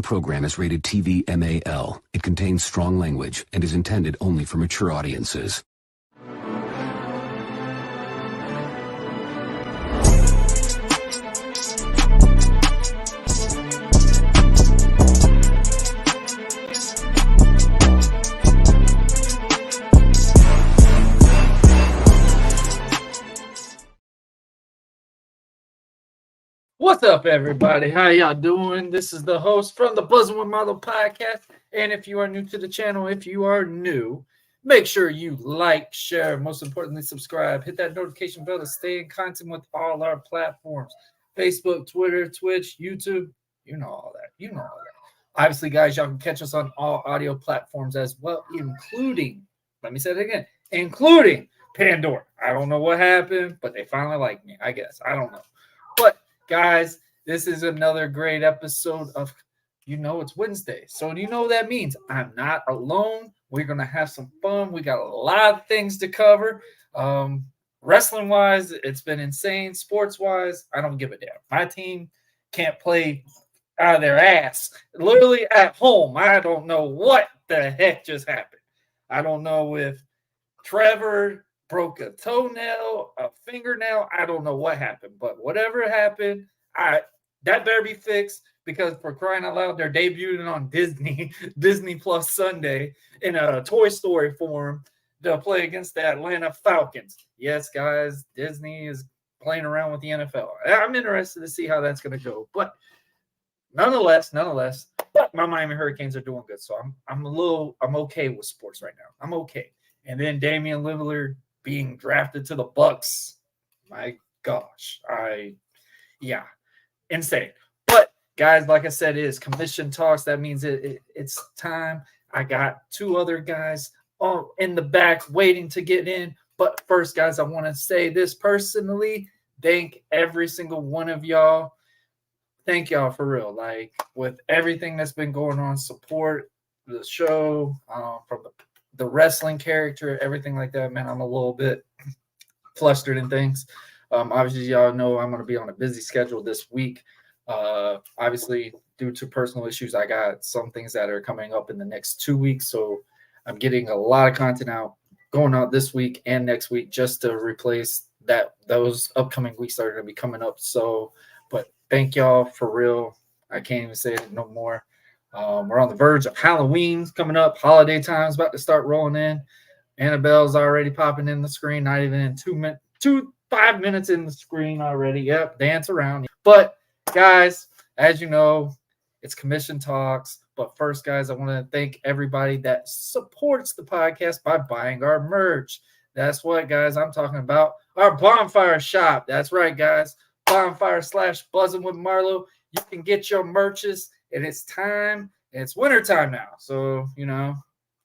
following program is rated TV MAL. It contains strong language and is intended only for mature audiences. What's up, everybody? How y'all doing? This is the host from the Buzzing with Marlo podcast. And if you are new to the channel, if you are new, make sure you like, share, most importantly, subscribe. Hit that notification bell to stay in contact with all our platforms. Facebook, Twitter, Twitch, YouTube. You know all that. You know all that. Obviously, guys, y'all can catch us on all audio platforms as well, including, let me say it again, including Pandora. I don't know what happened, but they finally like me, I guess. I don't know. But guys, this is another great episode of, it's Wednesday. So you know what that means? I'm not alone. We're going to have some fun. We got a lot of things to cover. Wrestling-wise, it's been insane. Sports-wise, I don't give a damn. My team can't play out of their ass. Literally at home. I don't know what the heck just happened. I don't know if Trevor broke a toenail, a fingernail. I don't know what happened, but whatever happened, that better be fixed, because for crying out loud, they're debuting on Disney Plus Sunday in a Toy Story form to play against the Atlanta Falcons. Yes, guys, Disney is playing around with the NFL. I'm interested to see how that's going to go, but nonetheless, but my Miami Hurricanes are doing good, so I'm okay with sports right now. I'm okay. And then Damian Lillard being drafted to the Bucks. My gosh. Insane. But guys, like I said, it is commission talks. That means it's time. I got two other guys in the back waiting to get in. But first, guys, I want to say this personally. Thank every single one of y'all. Thank y'all for real. Like, with everything that's been going on, support the show, from the wrestling character, everything like that, man, I'm a little bit flustered and things. Obviously, y'all know I'm going to be on a busy schedule this week. Obviously, due to personal issues, I got some things that are coming up in the next 2 weeks. So I'm getting a lot of content going out this week and next week, just to replace those upcoming weeks that are going to be coming up. So, but thank y'all for real. I can't even say it no more. We're on the verge of Halloween coming up. Holiday time's about to start rolling in. Annabelle's already popping in the screen. Not even in 5 minutes in the screen already. Yep, dance around. But guys, as you know, it's commission talks. But first, guys, I want to thank everybody that supports the podcast by buying our merch. That's what, guys, I'm talking about. Our bonfire shop. That's right, guys. Bonfire/Buzzing with Marlo. You can get your merches. And it's time, and it's winter time now. So,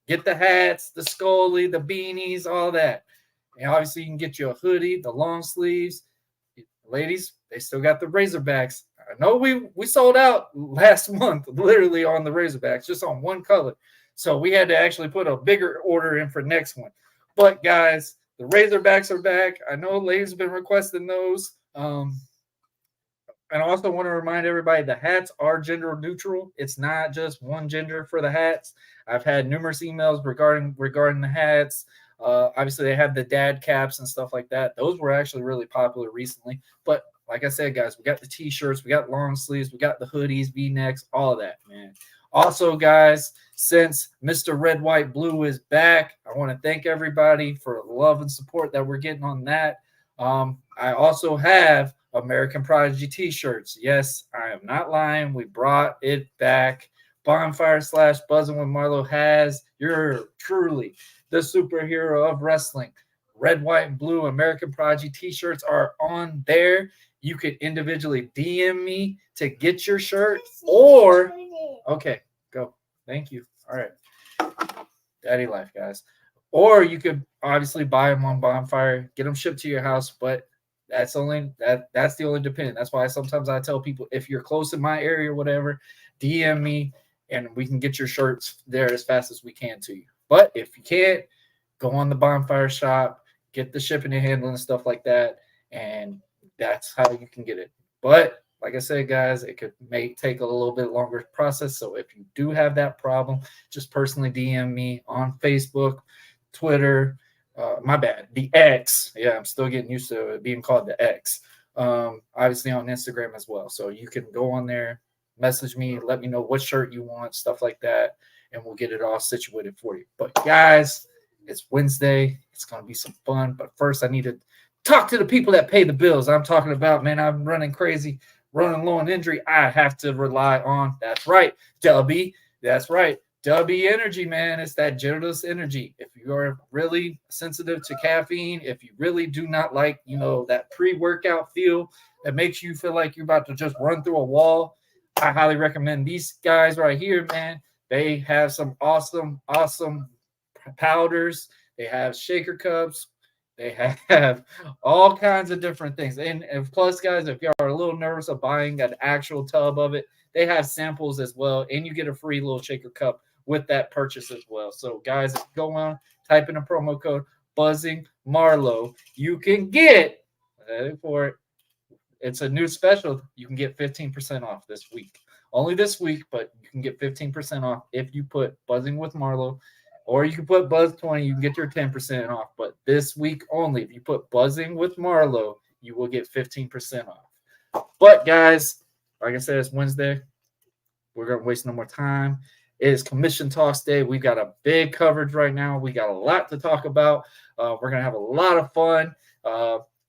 get the hats, the Scully, the beanies, all that. And obviously, you can get you a hoodie, the long sleeves. Ladies, they still got the Razorbacks. I know we sold out last month, literally, on the Razorbacks, just on one color. So we had to actually put a bigger order in for next one. But, guys, the Razorbacks are back. I know ladies have been requesting those. And I also want to remind everybody, the hats are gender neutral. It's not just one gender for the hats. I've had numerous emails regarding the hats. Obviously, they have the dad caps and stuff like that. Those were actually really popular recently. But like I said, guys, we got the T-shirts, we got long sleeves, we got the hoodies, V-necks, all of that, man. Also, guys, since Mr. Red, White, Blue is back, I want to thank everybody for the love and support that we're getting on that. I also have American Prodigy T-shirts. Yes, I am not lying. We brought it back. Bonfire/Buzzing with Marlo has you're truly the superhero of wrestling. Red, White, and Blue American Prodigy T-shirts are on there. You could individually DM me to get your shirt, or okay, go. Thank you. All right, daddy life, guys. Or you could obviously buy them on Bonfire, get them shipped to your house, but that's the only dependent. That's why sometimes I tell people, if you're close in my area or whatever, DM me and we can get your shirts there as fast as we can to you. But if you can't, go on the Bonfire shop, get the shipping and handling and stuff like that, and that's how you can get it. But like I said, guys, it may take a little bit longer process. So if you do have that problem, just personally DM me on Facebook, Twitter. My bad, the X. Yeah, I'm still getting used to it being called the X. Obviously on Instagram as well. So you can go on there, message me, let me know what shirt you want, stuff like that, and we'll get it all situated for you. But guys, it's Wednesday. It's going to be some fun. But first, I need to talk to the people that pay the bills. I'm talking about, man, I'm running crazy, running low on injury. I have to rely on, that's right, Dubby. That's right. Dubby energy, man. It's that generous energy. If you are really sensitive to caffeine, if you really do not like, that pre-workout feel that makes you feel like you're about to just run through a wall, I highly recommend these guys right here, man. They have some awesome powders. They have shaker cups. They have all kinds of different things. And plus, guys, if you are a little nervous of buying an actual tub of it, they have samples as well. And you get a free little shaker cup with that purchase as well. So, guys, if you go on, type in a promo code Buzzing Marlowe, you can get, for it, it's a new special. You can get 15% off this week. Only this week, but you can get 15% off if you put Buzzing with Marlowe, or you can put Buzz20. You can get your 10% off. But this week only, if you put Buzzing with Marlowe, you will get 15% off. But, guys, like I said, it's Wednesday. We're going to waste no more time. It is Commission Talks Day. We got a big coverage right now. We got a lot to talk about. We're going to have a lot of fun.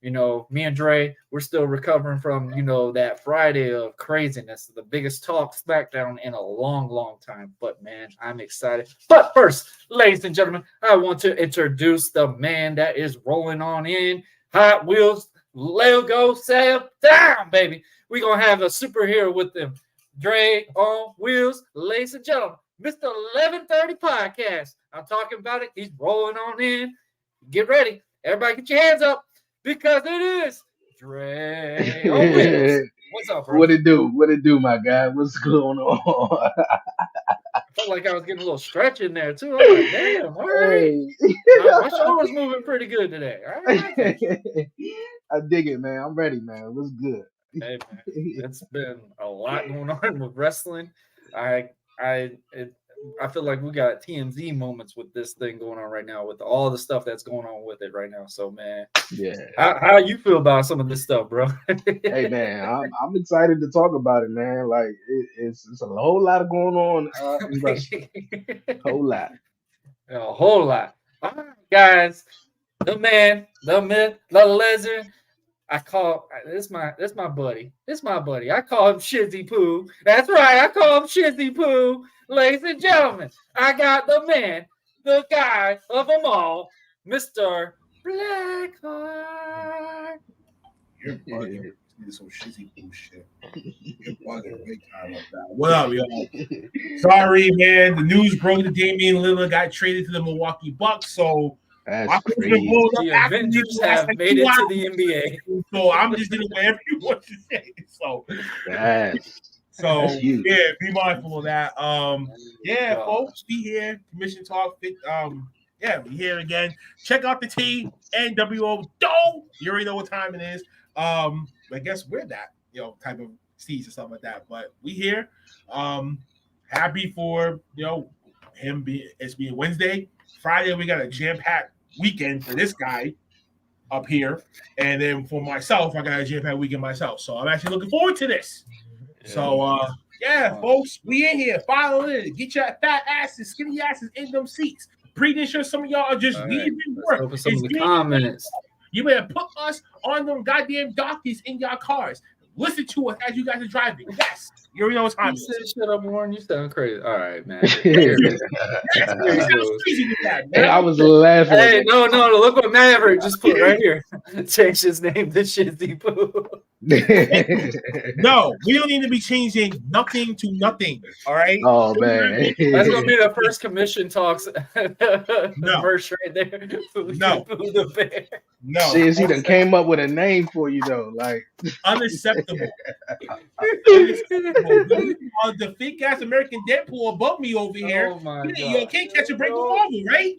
Me and Dre, we're still recovering from, that Friday of craziness, the biggest talk SmackDown in a long, long time. But, man, I'm excited. But first, ladies and gentlemen, I want to introduce the man that is rolling on in. Hot Wheels, Lego Save Down, baby. We're going to have a superhero with them. Dre on Wheels, ladies and gentlemen, Mr. 1130 Podcast. I'm talking about it. He's rolling on in. Get ready. Everybody get your hands up because it is Dre on Wheels. What's up, bro? What it do? What it do, my guy? What's going on? I felt like I was getting a little stretch in there, too. I'm like, damn, all right. My shoulder's moving pretty good today. All right. I dig it, man. I'm ready, man. What's good? Hey, man, it's been a lot going on with wrestling. I feel like we got TMZ moments with this thing going on right now, with all the stuff that's going on with it right now. So, man, yeah. How you feel about some of this stuff, bro? Hey, man, I'm excited to talk about it, man. Like it's a whole lot going on in wrestling. Whole lot. A whole lot. All right, guys, the man, the myth, the legend. This my buddy. This my buddy. I call him Shizzy Poo. That's right. I call him Shizzy Poo. Ladies and gentlemen, I got the man, the guy of them all, Mr. Blackheart. You're bugging. Some Shizzy Poo shit. You're bugging big time like that. What up, y'all? Sorry, man. The news broke that Damian Lillard got traded to the Milwaukee Bucks, so that's crazy. The Avengers have made it to the NBA. So I'm just doing whatever you want to say. So yeah, be mindful of that. Folks, we here. Commission Talk. We here again. Check out the T NWO. You already know what time it is. I guess we're that type of steez and stuff like that. But we here. Happy for him being Wednesday. Friday we got a jam-packed weekend for this guy up here, and then for myself, I got a jam-packed weekend myself. So I'm actually looking forward to this. Yeah. So folks, we in here. Follow in. Get your fat asses, skinny asses in them seats. Pretty sure some of y'all are just leaving work. Open some of the comments. You better put us on them goddamn donkeys in your cars. Listen to us as you guys are driving. Yes. You already know what time it is. Shut up, Warren. You sound crazy. All right, man. I was laughing. Hey, no. Look what Maverick just put right here. Change his name to Shizzy Poo. No, we don't need to be changing nothing to nothing. All right. Oh, man. That's going to be the first Commission Talks merch right there. No. The bear. No. See, he done came up with a name for you, though. Like unacceptable. The fake ass American Deadpool above me over here. Oh my God. You can't catch a break with Marvel, right?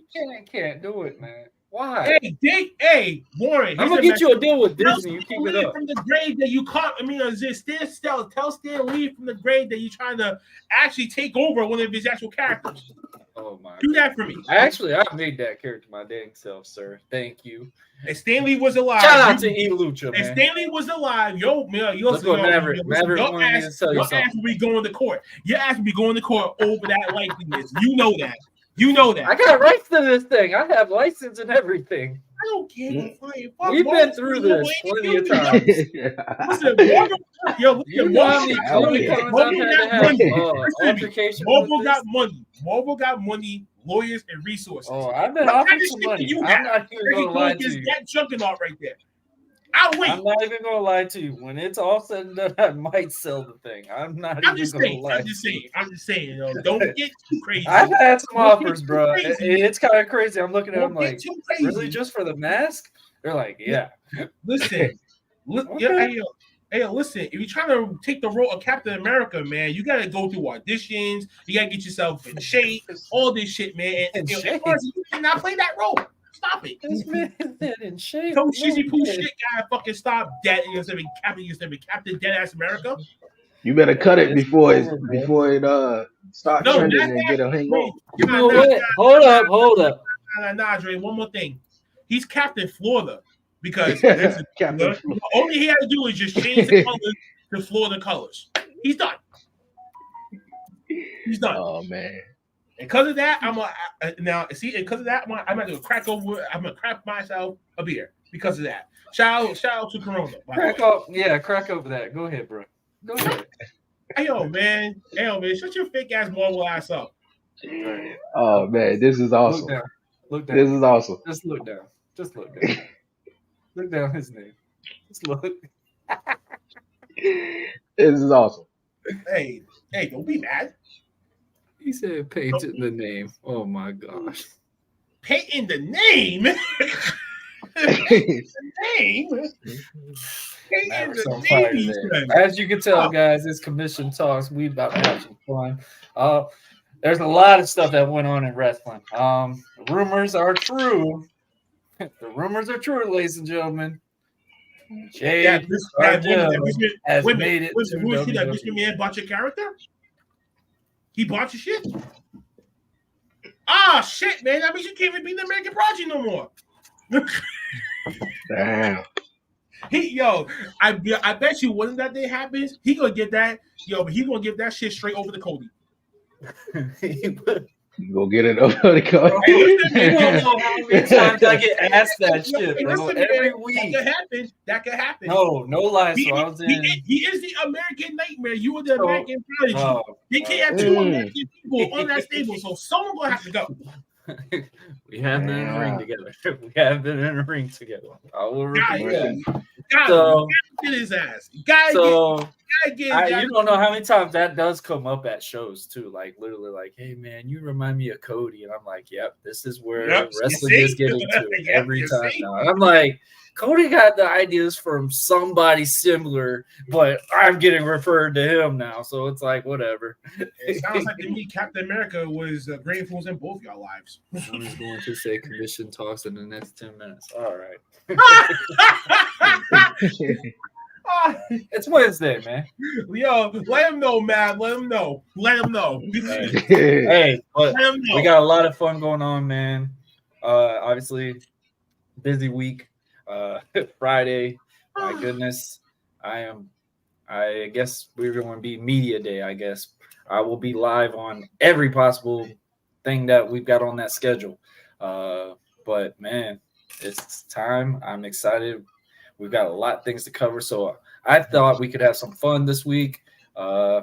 Can't do it, man. Why? Hey, Dick. Hey, Warren. I'm gonna get you a deal with Disney. You keep it up. From the grade that you caught. I mean, is it still tell Stan Lee from the grade that you're trying to actually take over one of his actual characters. Oh my! Do that for me. Actually, I made that character my dang self, sir. Thank you. And Stanley was alive. Shout out to E. Lucha, man. And Stanley was alive. Let's go, Maverick. Maverick wanted me to tell you something. Your ass will be going to court. Your ass will be going to court over that likeliness. You know that. You know that. I got rights to this thing. I have license and everything. I don't care. We've been through this plenty of times. Listen, you know how many Comic-Cons I've had to have altercations. Marvel got money. Marvel got money, lawyers, and resources. Oh, I've been offering some money. I'm not even going to lie to you. That juggernaut right there. I'll wait. I'm not even going to lie to you. When it's all said and done, I might sell the thing. I'm not even going to lie. I'm just saying. You know, don't get too crazy. I've had some offers, bro. It's kind of crazy. I'm looking at them like, really, just for the mask? They're like, yeah. Listen, hey, listen. If you're trying to take the role of Captain America, man, you gotta go through auditions. You gotta get yourself in shape. All this shit, man. And you cannot play that role. Stop it. This man is in shape. Some shizzy poo shit guy fucking stop dead. You're gonna be Captain Dead Ass America. You better cut it before it start trending and get a hang on. You know what? Hold up. Nah, Dre, one more thing. He's Captain Florida because only he had to do is just change the colors to Florida colors. He's done. Oh man. And because of that, I'm gonna crack myself a beer because of that. Shout out to Corona. Crack over that. Go ahead, bro. Go ahead. Hey yo, man, shut your fake ass Marvel ass up. Oh man, this is awesome. Look down. This is awesome. Just look down. Look down his name. Just look. This is awesome. Hey, don't be mad. He said paint in the name. Oh my gosh. Paint in the name? As you can tell, guys, it's Commission Talks. We about to have some fun. There's a lot of stuff that went on in wrestling. Rumors are true. The rumors are true, ladies and gentlemen. Jay has made it. Who is he? That Mr. Man bought your character? He bought your shit? Ah, shit, man. That means you can't even be the American Project no more. Damn. I bet you when that day happens, he gonna get that. But he gonna give that shit straight over to Cody. You gonna get it over to Cody? You don't know how many times I get asked that shit, bro. Every week. That could happen. No lies. He is the American Nightmare. You are the American Prodigy. They can't have two American people on that stable, so someone gonna have to go. We have been in a ring together. I will repeat that. Get his ass. You don't know how many times that does come up at shows too. Like literally, like, hey man, you remind me of Cody, and I'm like, yep, this is where wrestling is getting to every time now. I'm like, Cody got the ideas from somebody similar, but I'm getting referred to him now, so it's like whatever. It sounds like to me, Captain America was a great influence in both y'all lives. I'm just going to say Commission Talks in the next 10 minutes. All right. It's Wednesday, man. Yo, let him know, man. Let him know. Hey, but we got a lot of fun going on, man. Obviously, busy week. Friday, my goodness. I guess we're going to be media day, I guess. I will be live on every possible thing that we've got on that schedule. But, man, it's time. I'm excited. We've got a lot of things to cover, so I thought we could have some fun this week. I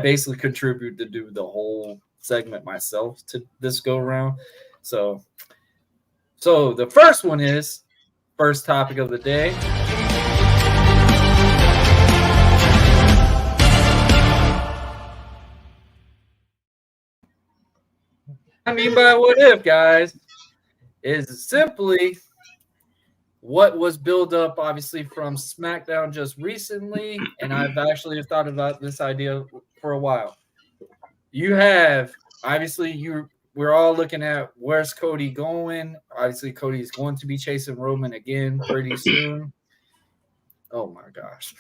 basically contributed to do the whole segment myself to this go-around. So the first one is first topic of the day. I mean by what if, guys, is simply what was built up, obviously, from SmackDown just recently, and I've actually thought about this idea for a while. You have, obviously, we're all looking at where's Cody going. Obviously, Cody is going to be chasing Roman again pretty soon. Oh my gosh.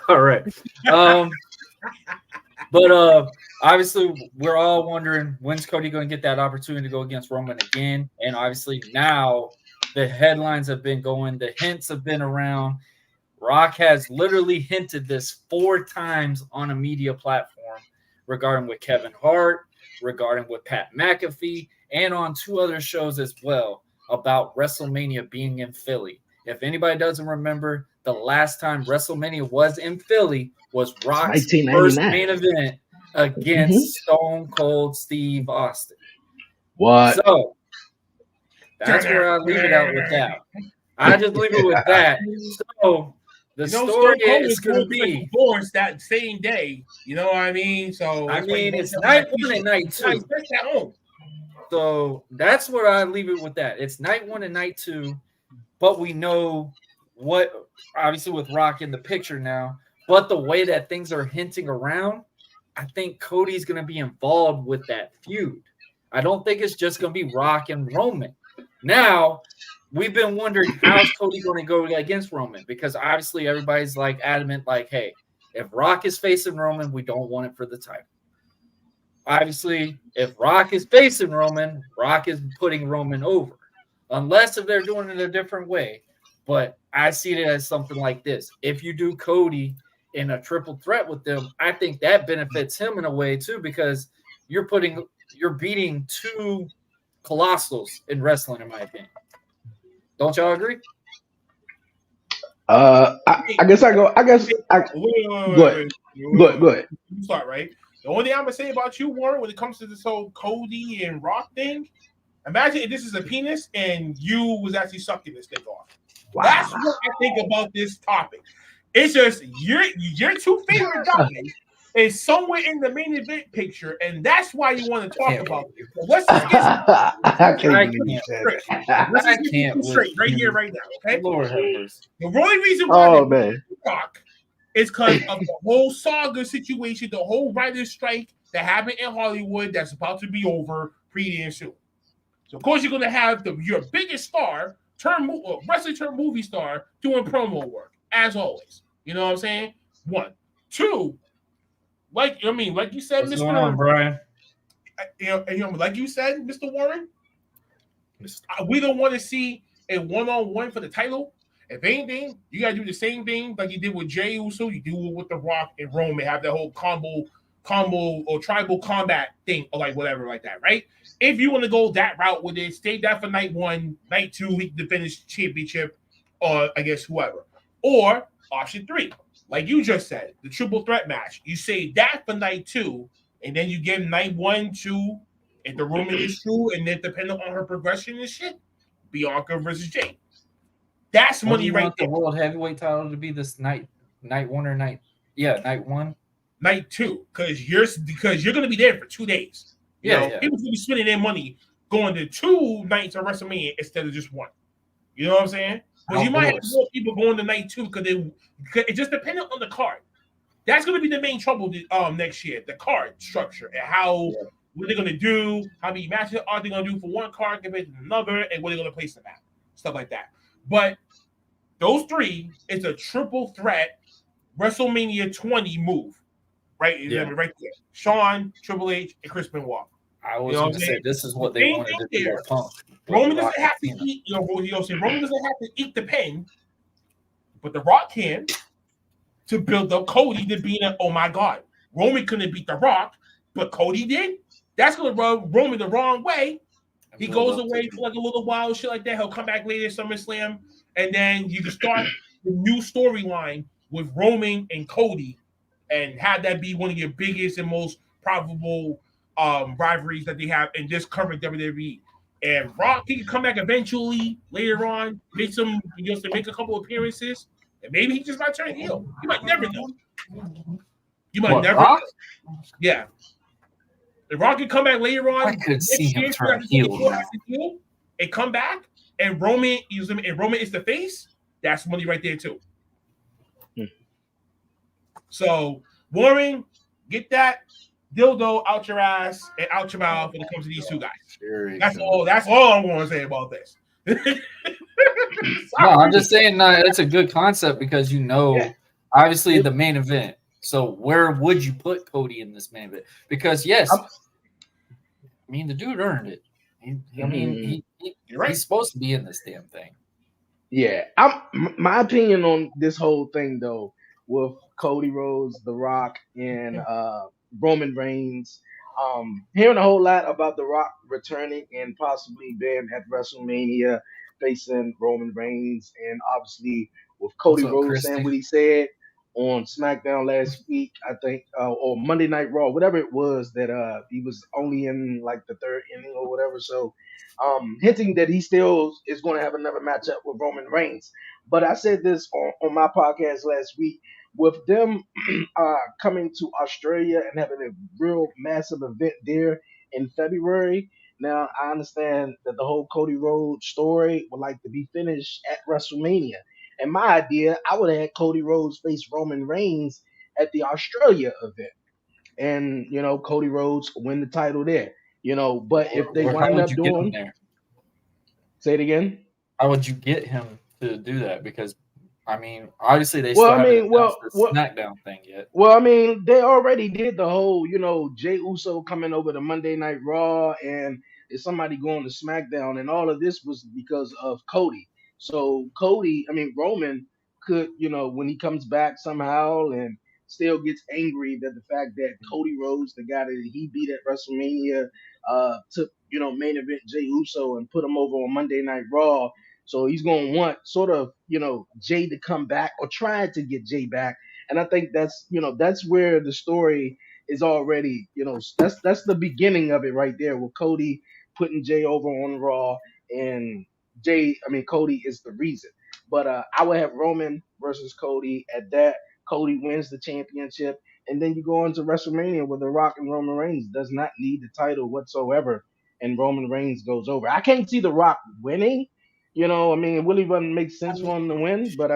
All right. But obviously we're all wondering when's Cody going to get that opportunity to go against Roman again. And obviously now the headlines have been going, the hints have been around. Rock has literally hinted this 4 times on a media platform regarding with Kevin Hart, regarding with Pat McAfee, and on 2 other shows as well about WrestleMania being in Philly. If anybody doesn't remember, the last time WrestleMania was in Philly was Rock's first main event against Stone Cold Steve Austin. What? So that's where I leave it out with that. I just leave it with that. So the story is going to be divorced that same day. You know what I mean? So I mean, it's night 1 and night 2. So that's where I leave it with that. It's night 1 and night 2, but we know what, obviously with Rock in the picture now, but the way that things are hinting around, I think Cody's going to be involved with that feud. I don't think it's just going to be Rock and Roman. Now, we've been wondering how's Cody going to go against Roman, because obviously everybody's like adamant, like, hey, if Rock is facing Roman, we don't want it for the title. Obviously, if Rock is facing Roman, Rock is putting Roman over, unless if they're doing it a different way. But I see it as something like this. If you do Cody in a triple threat with them, I think that benefits him in a way too, because you're beating 2 colossals in wrestling, in my opinion. Don't y'all agree? I guess I go. Go ahead. You start, right? The only thing I'm gonna say about you, Warren, when it comes to this whole Cody and Rock thing, imagine if this is a penis and you was actually sucking this thing off. Wow. That's what I think about this topic. It's just your 2 favorite guys is somewhere in the main event picture, and that's why you want to talk about it. So let's just get straight right here, right now. Okay. Lord have mercy. The only reason why Rock is because of the whole saga situation, the whole writer's strike that happened in Hollywood that's about to be over pretty damn soon. So of course you're gonna have your biggest star, wrestler turned movie star, doing promo work as always. You know what I'm saying? 1, 2. Like you said, What's Mr. going on, Brian? Like you said, Mr. Warren, we don't want to see a one-on-one for the title. If anything, you gotta do the same thing like you did with Jey Uso. You do it with The Rock and Roman. Have that whole combo or tribal combat thing, or like whatever like that, right? If you want to go that route with it, save that for night 1, night 2, we can finish championship, or I guess whoever. Or option 3. Like you just said, the triple threat match. You save that for night 2, and then you give night 1, 2, if the Roman is true, and then depending on her progression and shit, Bianca versus Jay. That's money right there. The world heavyweight title to be this night 1 or night 1, night 2, because you're gonna be there for 2 days. People gonna be spending their money going to 2 nights of WrestleMania instead of just 1. You know what I'm saying? Because you might have more people going to night 2 because it just depending on the card. That's going to be the main trouble next year, the card structure and what they're going to do, how many matches are they going to do for one card compared to another, and what they're going to place them at, stuff like that. But those 3 is a triple threat WrestleMania 20 move, right? Right there. Shawn, Triple H, and Chris Benoit. I was going to say this is what they wanted to do with Punk. Roman doesn't have to eat, Roman doesn't have to eat the pen, but The Rock can to build up Cody to being oh my God, Roman couldn't beat The Rock, but Cody did. That's gonna rub Roman the wrong way. He goes away for like a little while, shit like that. He'll come back later, SummerSlam, and then you can start the new storyline with Roman and Cody, and have that be one of your biggest and most probable rivalries that they have in this current WWE. And Rock, he can come back eventually later on, make a couple appearances, and maybe he just might turn heel. You might never know. Know. Yeah. The Rock can come back later on. I could see him turn heel and come back, and Roman is the face. That's money right there too. So Warren, get that. dildo out your ass and out your mouth when it comes to these two guys. Here That's all. That's all I'm going to say about this. No, I'm just saying it's a good concept because obviously the main event. So where would you put Cody in this main event? Because yes, the dude earned it. He's supposed to be in this damn thing. Yeah, my opinion on this whole thing though, with Cody Rhodes, The Rock, and Roman Reigns. Hearing a whole lot about The Rock returning and possibly being at WrestleMania facing Roman Reigns, and obviously with Cody Rhodes saying what he said on SmackDown last week, I think, or Monday Night Raw, whatever it was, that he was only in like the third inning or whatever. So, hinting that he still is going to have another matchup with Roman Reigns. But I said this on my podcast last week, with them coming to Australia and having a real massive event there in February. Now, I understand that the whole Cody Rhodes story would like to be finished at WrestleMania. And my idea, I would have had Cody Rhodes face Roman Reigns at the Australia event. And, Cody Rhodes win the title there. But if they wind up doing... Say it again? How would you get him to do that? Because obviously they still haven't announced the SmackDown thing yet. Well, they already did the whole, Jey Uso coming over to Monday Night Raw and is somebody going to SmackDown, and all of this was because of Cody. So Roman could, when he comes back somehow and still gets angry that the fact that Cody Rhodes, the guy that he beat at WrestleMania, took, main event Jey Uso and put him over on Monday Night Raw. So he's going to want sort of, Jay to come back or try to get Jay back. And I think that's where the story is already, that's the beginning of it right there with Cody putting Jay over on Raw, and Cody is the reason. But I would have Roman versus Cody at that. Cody wins the championship, and then you go into WrestleMania where The Rock and Roman Reigns does not need the title whatsoever, and Roman Reigns goes over. I can't see The Rock winning. It really wouldn't make sense for him to win. But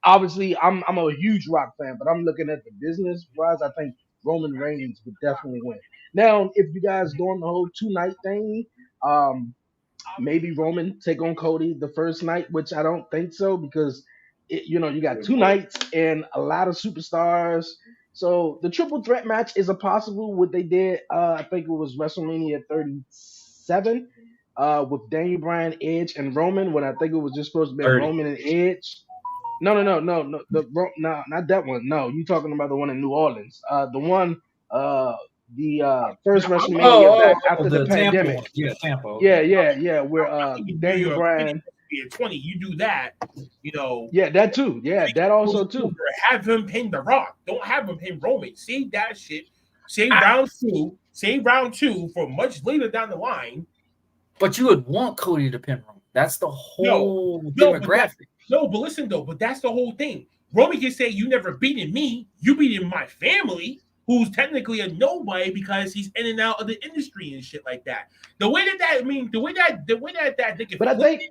obviously, I'm a huge Rock fan, but I'm looking at the business wise. I think Roman Reigns would definitely win. Now, if you guys doing the whole 2-night thing, maybe Roman take on Cody the first night, which I don't think so, because you got 2 nights and a lot of superstars. So the triple threat match is a possible. What they did, I think it was WrestleMania 37. With Daniel Bryan, Edge, and Roman, when I think it was just supposed to be Roman and Edge. No, not that one. No, you talking about the one in New Orleans. The one, the first WrestleMania back after the pandemic. Yeah, Tampa. Yeah, where Daniel Bryan. 20, you do that, Yeah, that too. Yeah, that also too. Have him pin The Rock. Don't have him pin Roman. Save that shit. Save round two for much later down the line. But you would want Cody to pin Roman. That's the whole demographic. But listen though. But that's the whole thing. Roman can say, "You never beaten me. You beaten my family, who's technically a nobody because he's in and out of the industry and shit like that." The way that they can. But I think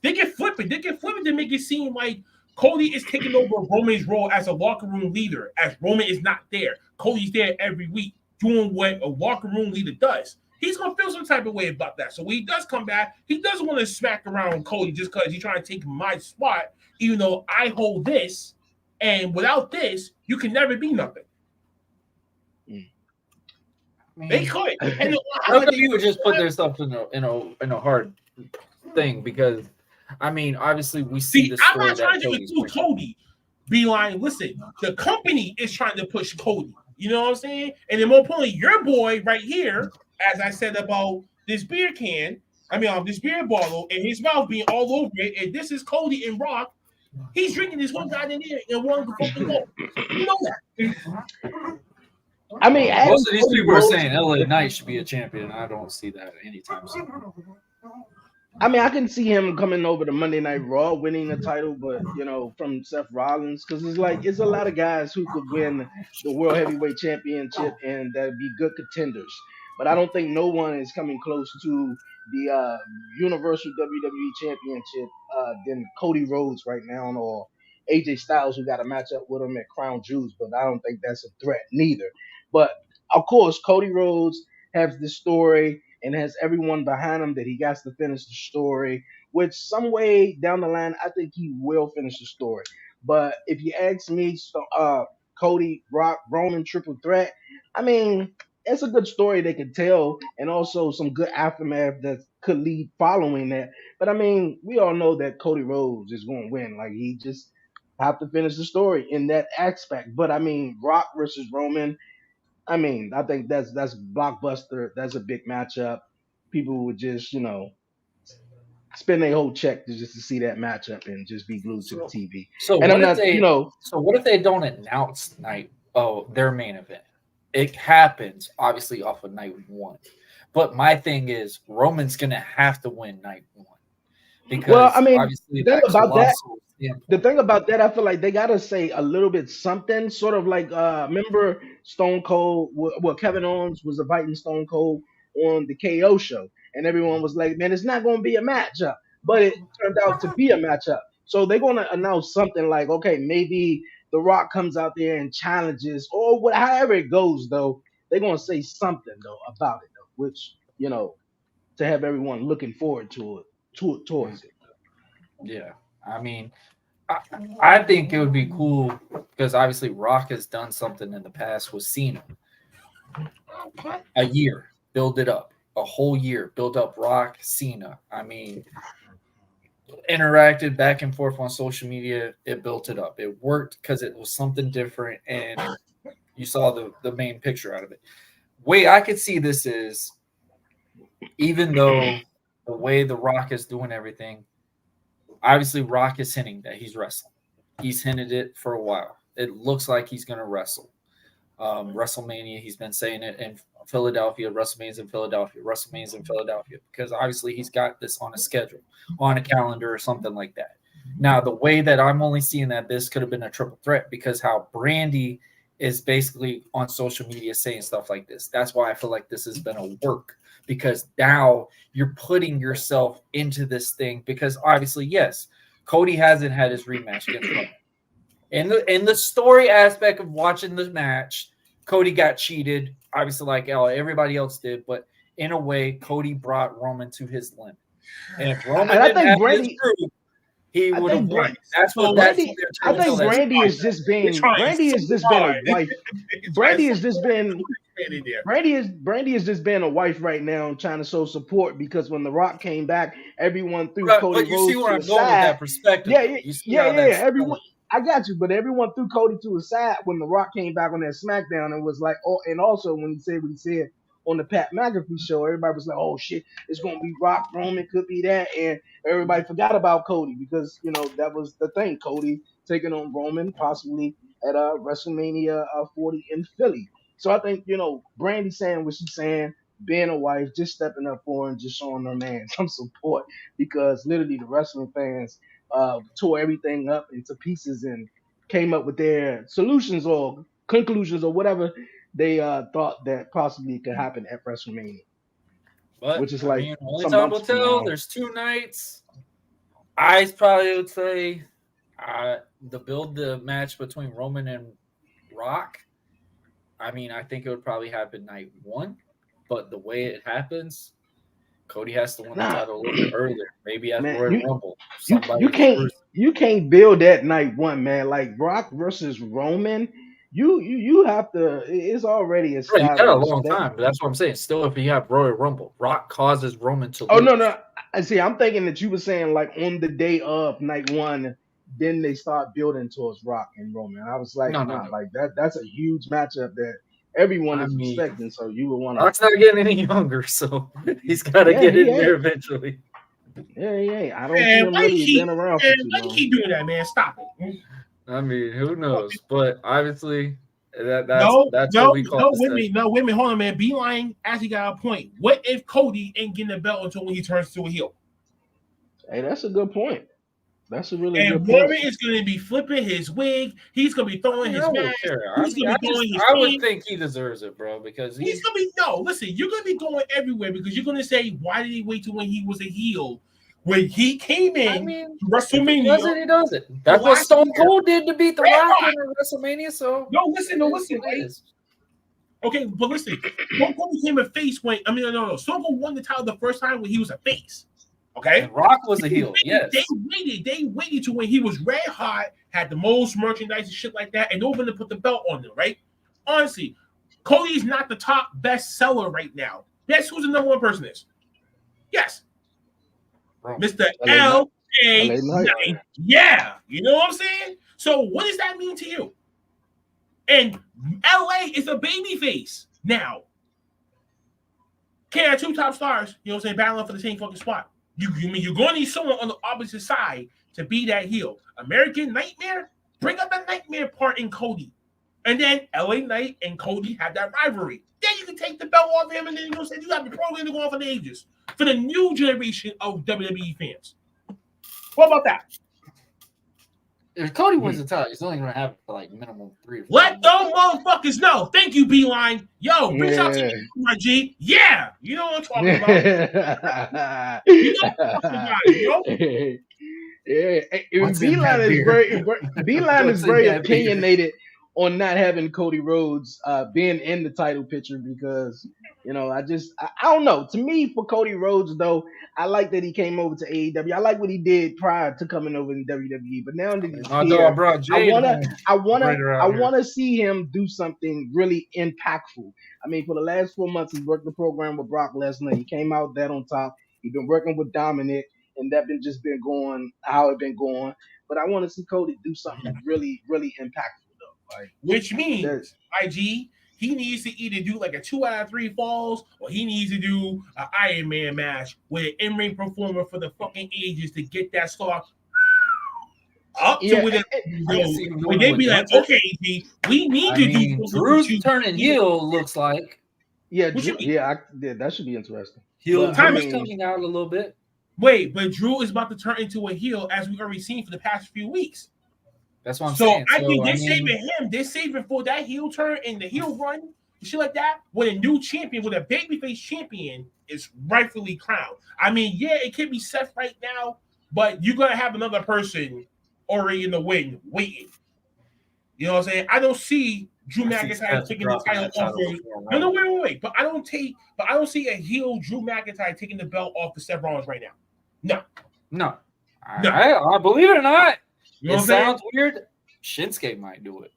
they can flip it. They can flip it to make it seem like Cody is taking over Roman's role as a locker room leader, as Roman is not there. Cody's there every week doing what a locker room leader does. He's going to feel some type of way about that. So when he does come back, he doesn't want to smack around Cody just because he's trying to take my spot, even though I hold this, and without this, you can never be nothing. They could. And how come you would just put themselves in a hard thing? Because obviously we see the story. I'm not trying to include Cody. Be like, listen, the company is trying to push Cody. You know what I'm saying? And then more importantly, your boy right here, as I said about this beer can, this beer bottle, and his mouth being all over it, and this is Cody and Rock. He's drinking this one guy in there and one fucking go. You know that. Most of these people are saying LA Knight should be a champion. I don't see that anytime soon. I can see him coming over to Monday Night Raw, winning the title, but from Seth Rollins, because it's a lot of guys who could win the World Heavyweight Championship and that'd be good contenders. But I don't think no one is coming close to the Universal WWE Championship than Cody Rhodes right now, or AJ Styles, who got a matchup with him at Crown Jewels. But I don't think that's a threat neither. But of course, Cody Rhodes has this story and has everyone behind him that he got to finish the story. Which some way down the line, I think he will finish the story. But if you ask me, so, Cody, Rock, Roman triple threat, I mean, it's a good story they could tell, and also some good aftermath that could lead following that. But I mean, we all know that Cody Rhodes is going to win. Like he just have to finish the story in that aspect. But I mean, Rock versus Roman. I mean, I think that's blockbuster. That's a big matchup. People would just spend their whole check just to see that matchup and just be glued to the TV. So And I'm what if not, they? So what if they don't announce their main event? It happens obviously off of night one, but my thing is Roman's gonna have to win night one because well, I mean, obviously the thing that about that, colossal standpoint. the thing about that, I feel like they gotta say a little bit something, sort of like remember Stone Cold, well, Kevin Owens was inviting Stone Cold on the KO show, and everyone was like, "Man, it's not gonna be a matchup," but it turned out to be a matchup. So they're gonna announce something like, okay, maybe The Rock comes out there and challenges, or however it goes. Though they're gonna say something though about it, though, which to have everyone looking forward towards it. Yeah, I mean, I think it would be cool because obviously Rock has done something in the past with Cena. A year, build it up. A whole year, build up Rock, Cena. I mean, interacted back and forth on social media. It built it up. It worked because it was something different, and you saw the main picture out of it. Way I could see this is, even though the way The Rock is doing everything, obviously Rock is hinting that he's wrestling. He's hinted it for a while. It looks like he's going to wrestle. WrestleMania, he's been saying it in Philadelphia, WrestleMania's in Philadelphia, WrestleMania's in Philadelphia, because obviously he's got this on a schedule, on a calendar or something like that. Now, the way that I'm only seeing that this could have been a triple threat because how Brandy is basically on social media saying stuff like this. That's why I feel like this has been a work, because now you're putting yourself into this thing because obviously, yes, Cody hasn't had his rematch against Roman. In the story aspect of watching the match, Cody got cheated, obviously like everybody else did, but in a way, Cody brought Roman to his limit. And if Roman didn't have his group, he would have won. That's what Brandy. I think Brandy is just being. Brandy has just been a wife. Brandy has just been. Brandy is just being a wife right now, trying to show support because when The Rock came back, everyone threw Cody Rhodes to the side. But you see where I'm going with that perspective. Yeah. Everyone. I got you, but everyone threw Cody to his side when The Rock came back on that SmackDown and was like, oh, and also when he said what he said on the Pat McAfee show, everybody was like, oh shit, it's gonna be Rock, Roman, could be that, and everybody forgot about Cody because that was the thing, Cody taking on Roman possibly at WrestleMania 40 in Philly. So I think Brandy saying what she's saying, being a wife, just stepping up for her and just showing her man some support because literally the wrestling fans tore everything up into pieces and came up with their solutions or conclusions or whatever they thought that possibly could happen at WrestleMania. But which is only time will tell. There's 2 nights. I probably would say the match between Roman and Rock. I mean, I think it would probably happen night 1, but the way it happens, Cody has to win the title a little bit earlier. Maybe at Royal Rumble. You can't build that night 1, man. Like Rock versus Roman, you have to. It's already established. You got a long time, but that's what I'm saying. Still, if you have Royal Rumble, Rock causes Roman to lose. Oh no! I see. I'm thinking that you were saying like on the day of night 1, then they start building towards Rock and Roman. I was like, no. Like that's a huge matchup that everyone is expecting. So you would want to. Rock's not getting any younger, so he's got to get in there eventually. Yeah. I don't see him really been around for too long. Why keep doing that, man? Stop it. I mean, who knows? But obviously, that's what we call it. No, women, hold on, man. Beeline actually got a point. What if Cody ain't getting the belt until when he turns to a heel? Hey, that's a good point. That's a really good point. And Roman is going to be flipping his wig. He's going to be throwing his mask. I would think he deserves it, bro, because he's going to be listen, you're going to be going everywhere because you're going to say, why did he wait till when he was a heel? When he came in to WrestleMania, he does it. That's what Stone Cold did to beat The Rock in WrestleMania. So listen. Okay, but listen, Stone Cold became a face when no. Stone Cold won the title the first time when he was a face. Okay, And Rock was a heel. Yes, they waited to when he was red hot, had the most merchandise and shit like that, and opened to put the belt on him. Right? Honestly, Cody's not the top best seller right now. Guess who's the number one person is? Yes, bro. Mr. L.A. Knight. Yeah, you know what I'm saying. So what does that mean to you? And LA is a baby face now. Can't have two top stars, you know what I'm saying, battling for the same fucking spot. You mean you're going to need someone on the opposite side to be that heel. American Nightmare, bring up the Nightmare part in Cody. And then LA Knight and Cody have that rivalry. Then you can take the belt off him, and then you know what I'm saying, you have the program to go on for the ages. For the new generation of WWE fans. What about that? If Cody wins the title, he's only going to have it for like minimum 3 or 4 Let those motherfuckers know. Thank you, Beeline. Yo, reach out to me, my G. Yeah, you know what I'm talking about. You know what I'm talking about, yo. Yeah, Beeline is very opinionated on not having Cody Rhodes being in the title picture because I don't know. To me, for Cody Rhodes though, I like that he came over to AEW. I like what he did prior to coming over in WWE, but now that he's here, I wanna see him do something really impactful. I mean, for the last 4 months, he's worked the program with Brock Lesnar. He came out that on top. He's been working with Dominic, and that been going how it been going. But I want to see Cody do something really, really impactful though. Like, which means, IG, he needs to either do like a 2 out of 3 falls, or he needs to do an Iron Man match with an in-ring performer for the fucking ages to get that star up to where they be like, okay, G, we need to do. Drew's turning heel looks like. Yeah, that should be interesting. Heel coming out a little bit. Wait, but Drew is about to turn into a heel, as we've already seen for the past few weeks. That's what I'm saying. I think they're saving him. They're saving for that heel turn and the heel run and shit like that. When a new champion, with a babyface champion, is rightfully crowned. I mean, yeah, it could be Seth right now, but you're gonna have another person already in the wing waiting. You know what I'm saying? I don't see Drew McIntyre taking the title off. No, wait. But I don't see a heel Drew McIntyre taking the belt off of Seth Rollins right now. No. I believe it or not. You know it sounds weird. Shinsuke might do it.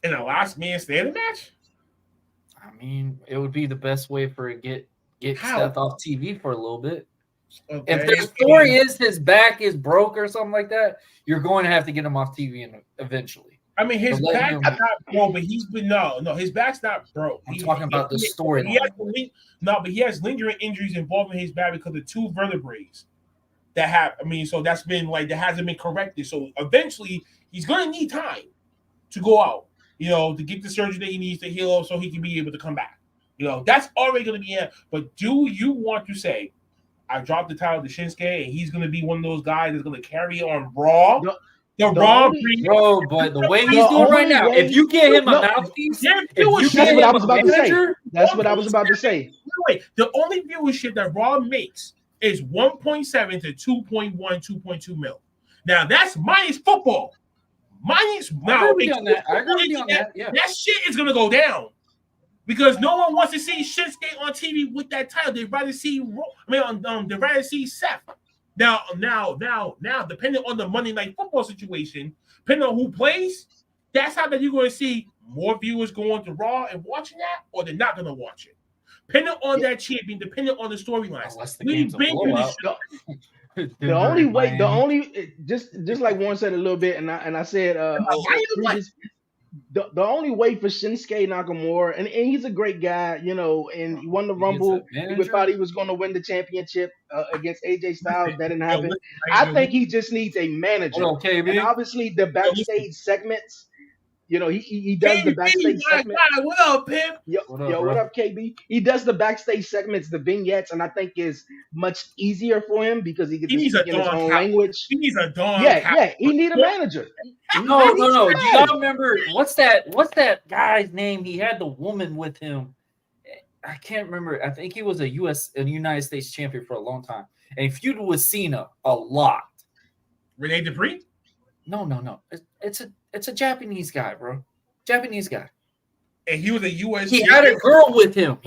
In a last man standing match? I mean, it would be the best way for it get Seth off TV for a little bit. Okay. If their story is his back is broke or something like that, you're going to have to get him off TV eventually. I mean, his back is not broke, but he's been no, his back's not broke. I'm talking about the story. But he has lingering injuries involving his back because of 2 vertebrae that have. I mean, so that's been that hasn't been corrected. So eventually, he's going to need time to go out, to get the surgery that he needs to heal up, so he can be able to come back. That's already going to be it. But do you want to say, I dropped the title to Shinsuke, and he's going to be one of those guys that's going to carry it on Raw? But the way he's doing right now, if you get him a mouthpiece, that's what I was about to say. That's what I was about to say. Wait, the only viewership that Raw makes is 1.7 to 2.1, 2.2 mil. Now that's minus football. I agree on that. Yeah. That shit is gonna go down because no one wants to see Shinsuke on TV with that title. They'd rather see they'd rather see Seth. Now, depending on the Monday Night Football situation, depending on who plays, that's how that you're going to see more viewers going to Raw and watching that, or they're not going to watch it. Depending on that champion, depending on the storylines. We've been through this. Just like Warren said a little bit, and I said the only way for Shinsuke Nakamura, and he's a great guy, and he won the Rumble. We thought he was going to win the championship against AJ Styles. That didn't happen. I think he just needs a manager. And obviously the backstage segments, he does the backstage segments. What up, Pimp? What up, KB? He does the backstage segments, the vignettes, and I think is much easier for him because he gets to speak in his own language. He needs a dog. Yeah. He need a manager. No. Do y'all remember what's that guy's name? He had the woman with him. I can't remember. I think he was a United States champion for a long time, and he feuded with Cena a lot. Rene Dupree? No. It's a Japanese guy, bro. Japanese guy. and he was a U.S. He had a girl with him.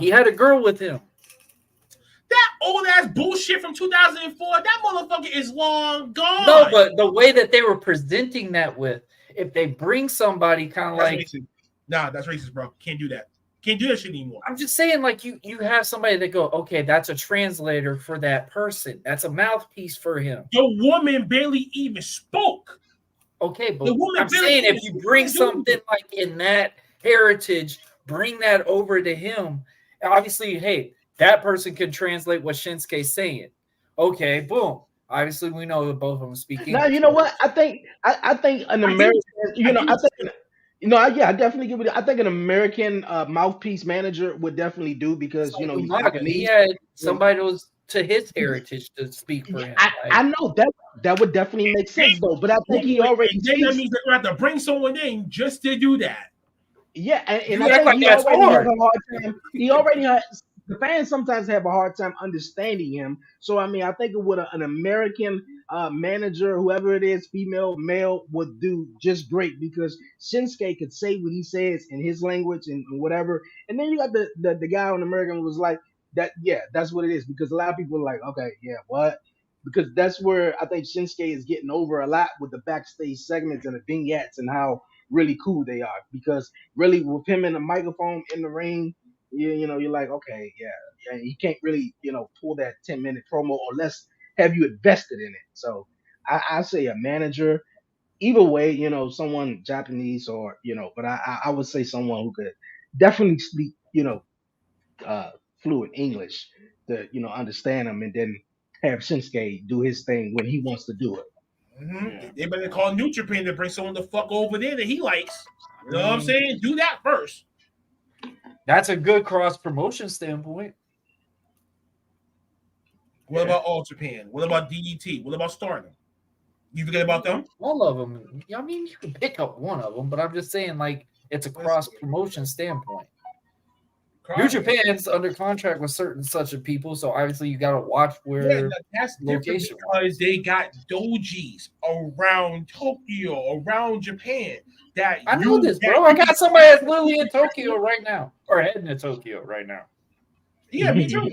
That old ass bullshit from 2004. That motherfucker is long gone. No, but the way that they were presenting that with, if they bring somebody kind of like, racist. Nah, that's racist, bro. Can't do that. Can't do that shit anymore. I'm just saying, like you have somebody that go, okay, that's a translator for that person. That's a mouthpiece for him. The woman barely even spoke. Okay, but I'm saying if you bring something like in that heritage, bring that over to him. Obviously, hey, that person can translate what Shinsuke's saying. Okay, boom. Obviously, we know that both of them speak English. Now, you know what? I think an American, I definitely give it. I think an American mouthpiece manager would definitely do because he had somebody that was to his heritage to speak for him. I know that would definitely make sense though, but I think he already. That means they're gonna have to bring someone in just to do that. Yeah, and I think he already has a hard time. He already has. The fans sometimes have a hard time understanding him. So, I mean, I think it would an American manager, whoever it is, female, male, would do just great because Shinsuke could say what he says in his language and whatever. And then you got the guy on American who was like, that's what it is. Because a lot of people are like, okay, yeah, what? Because that's where I think Shinsuke is getting over a lot with the backstage segments and the vignettes and how really cool they are. Because really, with him in the microphone in the ring, you're like, okay, yeah, he can't really, pull that 10-minute promo unless have you invested in it. So I say a manager, either way, someone Japanese or, but I would say someone who could definitely speak, fluent English to, understand them and then have Shinsuke do his thing when he wants to do it. Mm-hmm. Yeah. They better call New Japan to bring someone the fuck over there that he likes. You know what I'm saying? Do that first. That's a good cross promotion standpoint. What about All Japan? What about DDT? What about Stardom? You forget about them? All of them. I mean, you can pick up one of them, but I'm just saying, like, it's a cross promotion standpoint. New Japan's under contract with certain such of people, so obviously you got to watch where that's location because they got dojis around Tokyo, around Japan. That I know this, bro. I got somebody that's literally in Tokyo right now, or heading to Tokyo right now. Yeah, me too.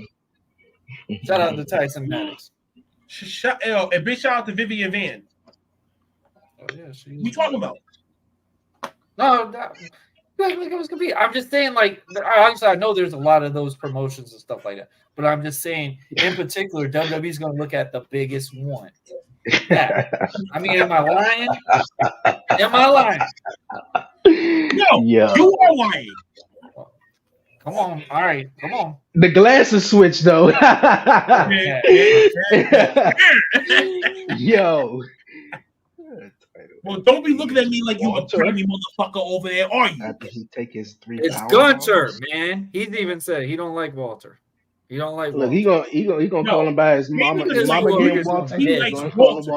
Shout out to Tyson Maddox. A big shout out to Vivian Van. Oh yeah, we talking about? No, like it was gonna be. I'm just saying, like, obviously, I know there's a lot of those promotions and stuff like that, but I'm just saying, in particular, WWE's gonna look at the biggest one. Yeah. I mean, am I lying? Am I lying? No, you are lying. Come on. All right. Come on. The glasses switch, though. Yo. Well, don't be looking at me like you a pretty motherfucker over there, are you? After he take his 3 It's Gunter, man. He's even said he don't like Walter. He don't like Look, Walter. he gonna call him by his mama. His mama gave Walter. He likes Walter.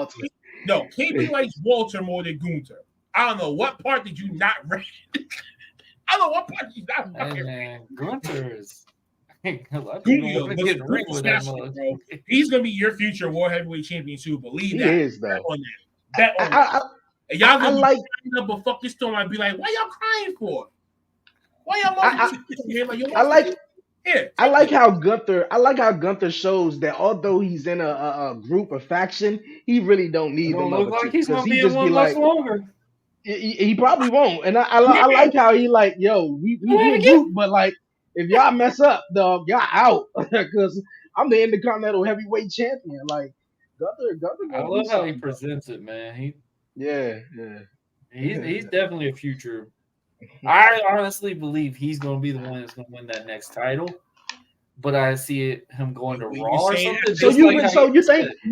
No, KB likes Walter more than Gunter. I don't know what part did you not read. I don't know what part you not fucking read. Gunter is. He's gonna be your future World Heavyweight Champion too. Believe that. He is though. Bet on that. And y'all gonna be crying up a fucking storm. I'd be like, why y'all crying for? Why y'all? I like how Gunther shows that although he's in a group of faction, he really don't need them. Look like he's gonna be in one much longer. He probably won't. And I like how he like, yo, we a group, but like if y'all mess up, dog, y'all out because I'm the Intercontinental Heavyweight Champion. Like Gunther. I love how he presents it, man. He's definitely a future. I honestly believe he's going to be the one that's going to win that next title, but I see him going to Raw or something.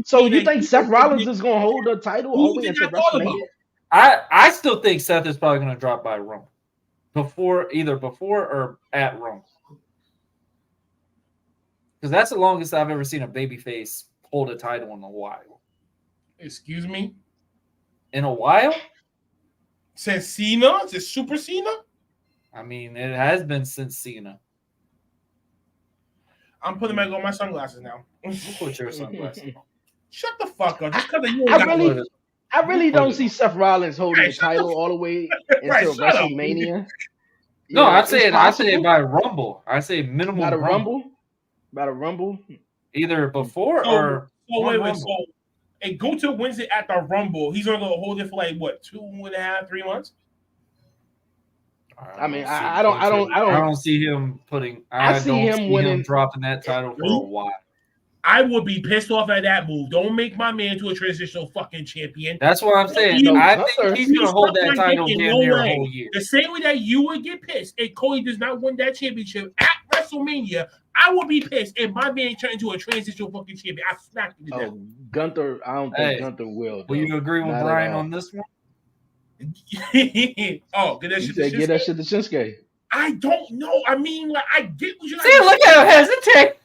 So you think Seth Rollins is going to hold the title all the way until WrestleMania? I still think Seth is probably going to drop by Rome before or at Rome, because that's the longest I've ever seen a babyface hold a title in a while. Excuse me? In a while? Since Cena? Is it Super Cena? I mean, it has been since Cena. I'm putting back on my sunglasses now. Put your sunglasses on. Shut the fuck up. Just because I really don't see Seth Rollins holding the title all the way until WrestleMania. No, Yeah, I it's say it possible. by Rumble. I say minimum About a Rumble. About a Rumble. Either before So or wait, Rumble. so and Gunther wins it at the Rumble. He's gonna go hold it for like what, 2.5, 3 months? I mean, I don't see him putting. I see don't him see winning. him dropping that title for a while. I would be pissed off at that move. Don't make my man to a transitional fucking champion. That's what I'm saying. No, I Gunther, think he's gonna hold that title damn near a whole year. The same way that you would get pissed if Cody does not win that championship at WrestleMania, I would be pissed if my man turned into a transitional fucking champion. I smacked him to death. Gunther, I don't think Gunther will. Will you agree with Brian on this one? Oh, get that shit to Shinsuke. Get that shit to Shinsuke. I don't know. I mean, like, I get what you guys are look at him hesitate.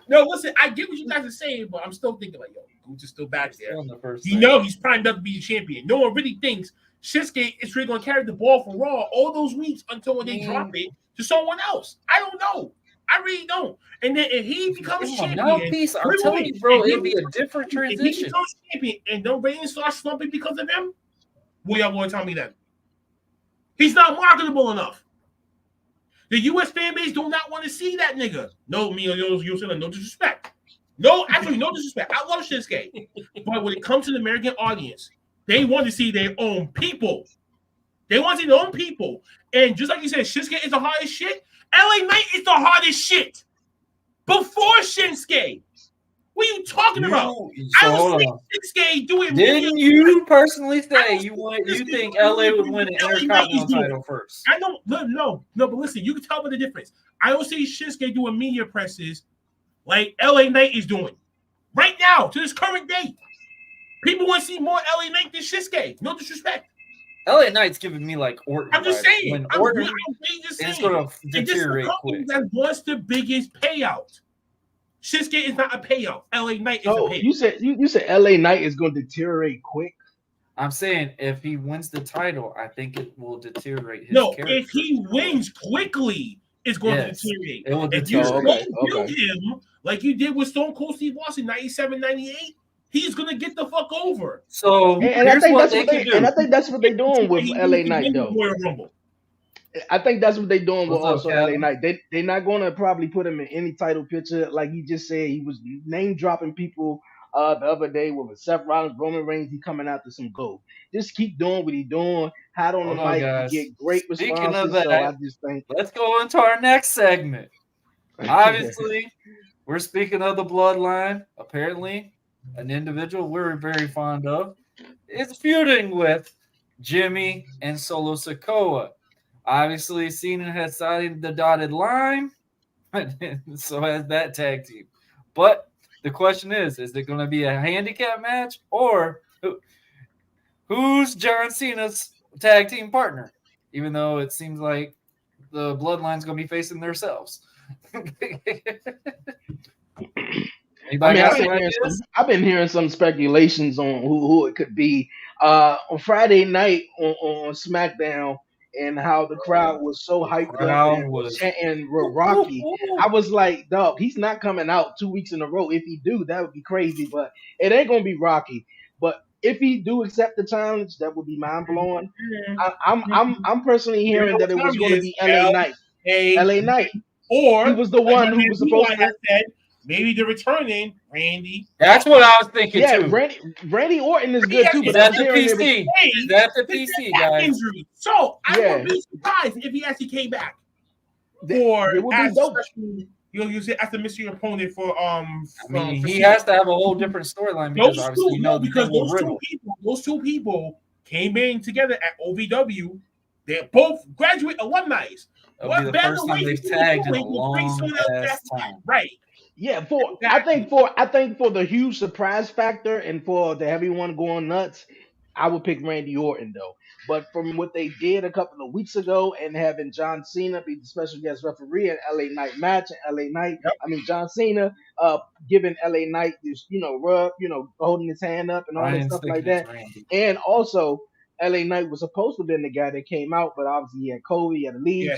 No, listen, I get what you guys are saying, but I'm still thinking like, yo, Gunther's still back there. He's primed up to be a champion. No one really thinks Shinsuke is really going to carry the ball for Raw all those weeks until when they drop it to someone else. I don't know. I really don't. And then if he becomes champion, I'm telling you, bro, it'll be a different transition. If he becomes champion and the ratings start slumping because of him, what y'all going to tell me then? He's not marketable enough. The U.S. fan base do not want to see that nigga. No, no disrespect. No, actually, no disrespect. I love Shinsuke. But when it comes to the American audience, they want to see their own people. They want to see their own people. And just like you said, Shinsuke is the hardest shit. LA Knight is the hardest shit. Before Shinsuke. What are you talking about? I don't see Shinsuke doing. Didn't you personally say you think LA would win an Intercontinental title first? I don't. No. But listen, you can tell me the difference. I don't see Shinsuke doing media presses like LA Knight is doing right now to this current day. People want to see more LA Knight than Shinsuke. No disrespect. LA Knight's giving me like Orton. I'm just saying. When Orton, it's going to deteriorate quick. That was the biggest payout. Shinsuke is not a payout. LA Knight is a payout. You said LA Knight is going to deteriorate quick. I'm saying if he wins the title, I think it will deteriorate his character. If he wins quickly, it's going to deteriorate. It will if you build him like you did with Stone Cold Steve Austin 97, 98, he's going to get the fuck over. So and I think that's what they're doing with LA Knight though. I think that's what they're doing with LA Knight. They're not going to probably put him in any title picture. Like he just said, he was name dropping people the other day with Seth Rollins, Roman Reigns. He coming after some gold. Just keep doing what he's doing. Hot on the mic, get great responses. Speaking of that, so I just think let's go into our next segment. Obviously, we're speaking of the bloodline. Apparently, an individual we're very fond of is feuding with Jimmy and Solo Sikoa. Obviously, Cena has signed the dotted line, so has that tag team. But the question is it going to be a handicap match or who's John Cena's tag team partner? Even though it seems like the bloodline's going to be facing themselves. I've been hearing some speculations on who it could be. On Friday night on SmackDown, and how the crowd was so hyped up and was chanting Rocky. I was like, dog, he's not coming out 2 weeks in a row. If he do, that would be crazy, but it ain't gonna be Rocky. But if he do accept the challenge, that would be mind blowing. I'm personally hearing that it was going to be LA Knight. LA Knight, or he was the one who was supposed to. Maybe they're returning Randy. That's what I was thinking too. Randy Orton is good too, but that's the PC. That's the PC, guys. Injury. So I would be surprised if he actually came back. Or as you say as the mystery opponent for he has to have a whole different storyline because obviously those two people came in together at OVW. They're both graduate alumni. That'll be the first time they've tagged in a long time. Right. Yeah, I think for the huge surprise factor and for the everyone going nuts, I would pick Randy Orton though. But from what they did a couple of weeks ago and having John Cena be the special guest referee at LA Knight match and LA Knight, John Cena giving LA Knight this, rub, holding his hand up and all that stuff like that. And also LA Knight was supposed to have been the guy that came out, but obviously he had COVID, he had to leave.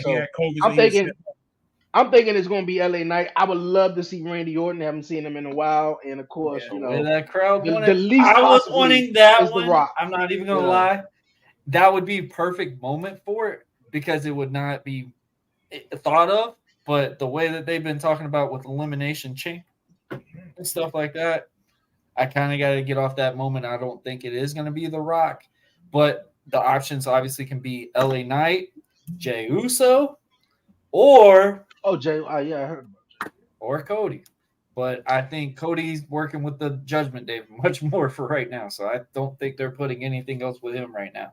I'm thinking it's going to be LA Knight. I would love to see Randy Orton. I haven't seen him in a while. And, of course, that crowd the least I was wanting that one. The Rock. I'm not even going to lie. That would be a perfect moment for it because it would not be thought of. But the way that they've been talking about with elimination chamber and stuff like that, I kind of got to get off that moment. I don't think it is going to be The Rock, but the options obviously can be LA Knight, Jey Uso, or Jay. Yeah, I heard about or Cody. But I think Cody's working with the Judgment Day much more for right now. So I don't think they're putting anything else with him right now.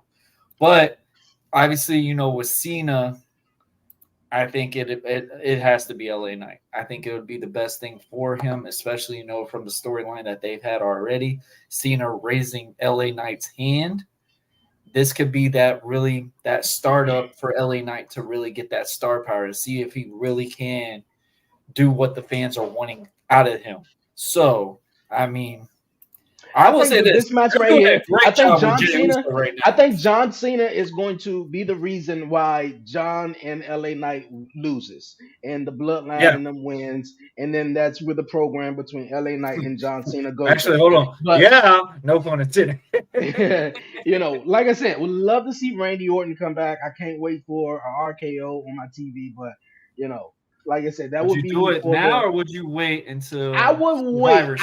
But obviously, you know, with Cena, I think it has to be LA Knight. I think it would be the best thing for him, especially, you know, from the storyline that they've had already. Cena raising LA Knight's hand. This could be that startup for LA Knight to really get that star power, to see if he really can do what the fans are wanting out of him. So, I mean, I will say this match right here. I think John Cena is going to be the reason why John and LA Knight loses, and the bloodline and them wins, and then that's where the program between LA Knight and John Cena goes. Actually, hold on. But, no pun intended. You know, like I said, would love to see Randy Orton come back. I can't wait for an RKO on my TV, but you know. Like I said, that would be. Do it now, or would you wait until? I would wait.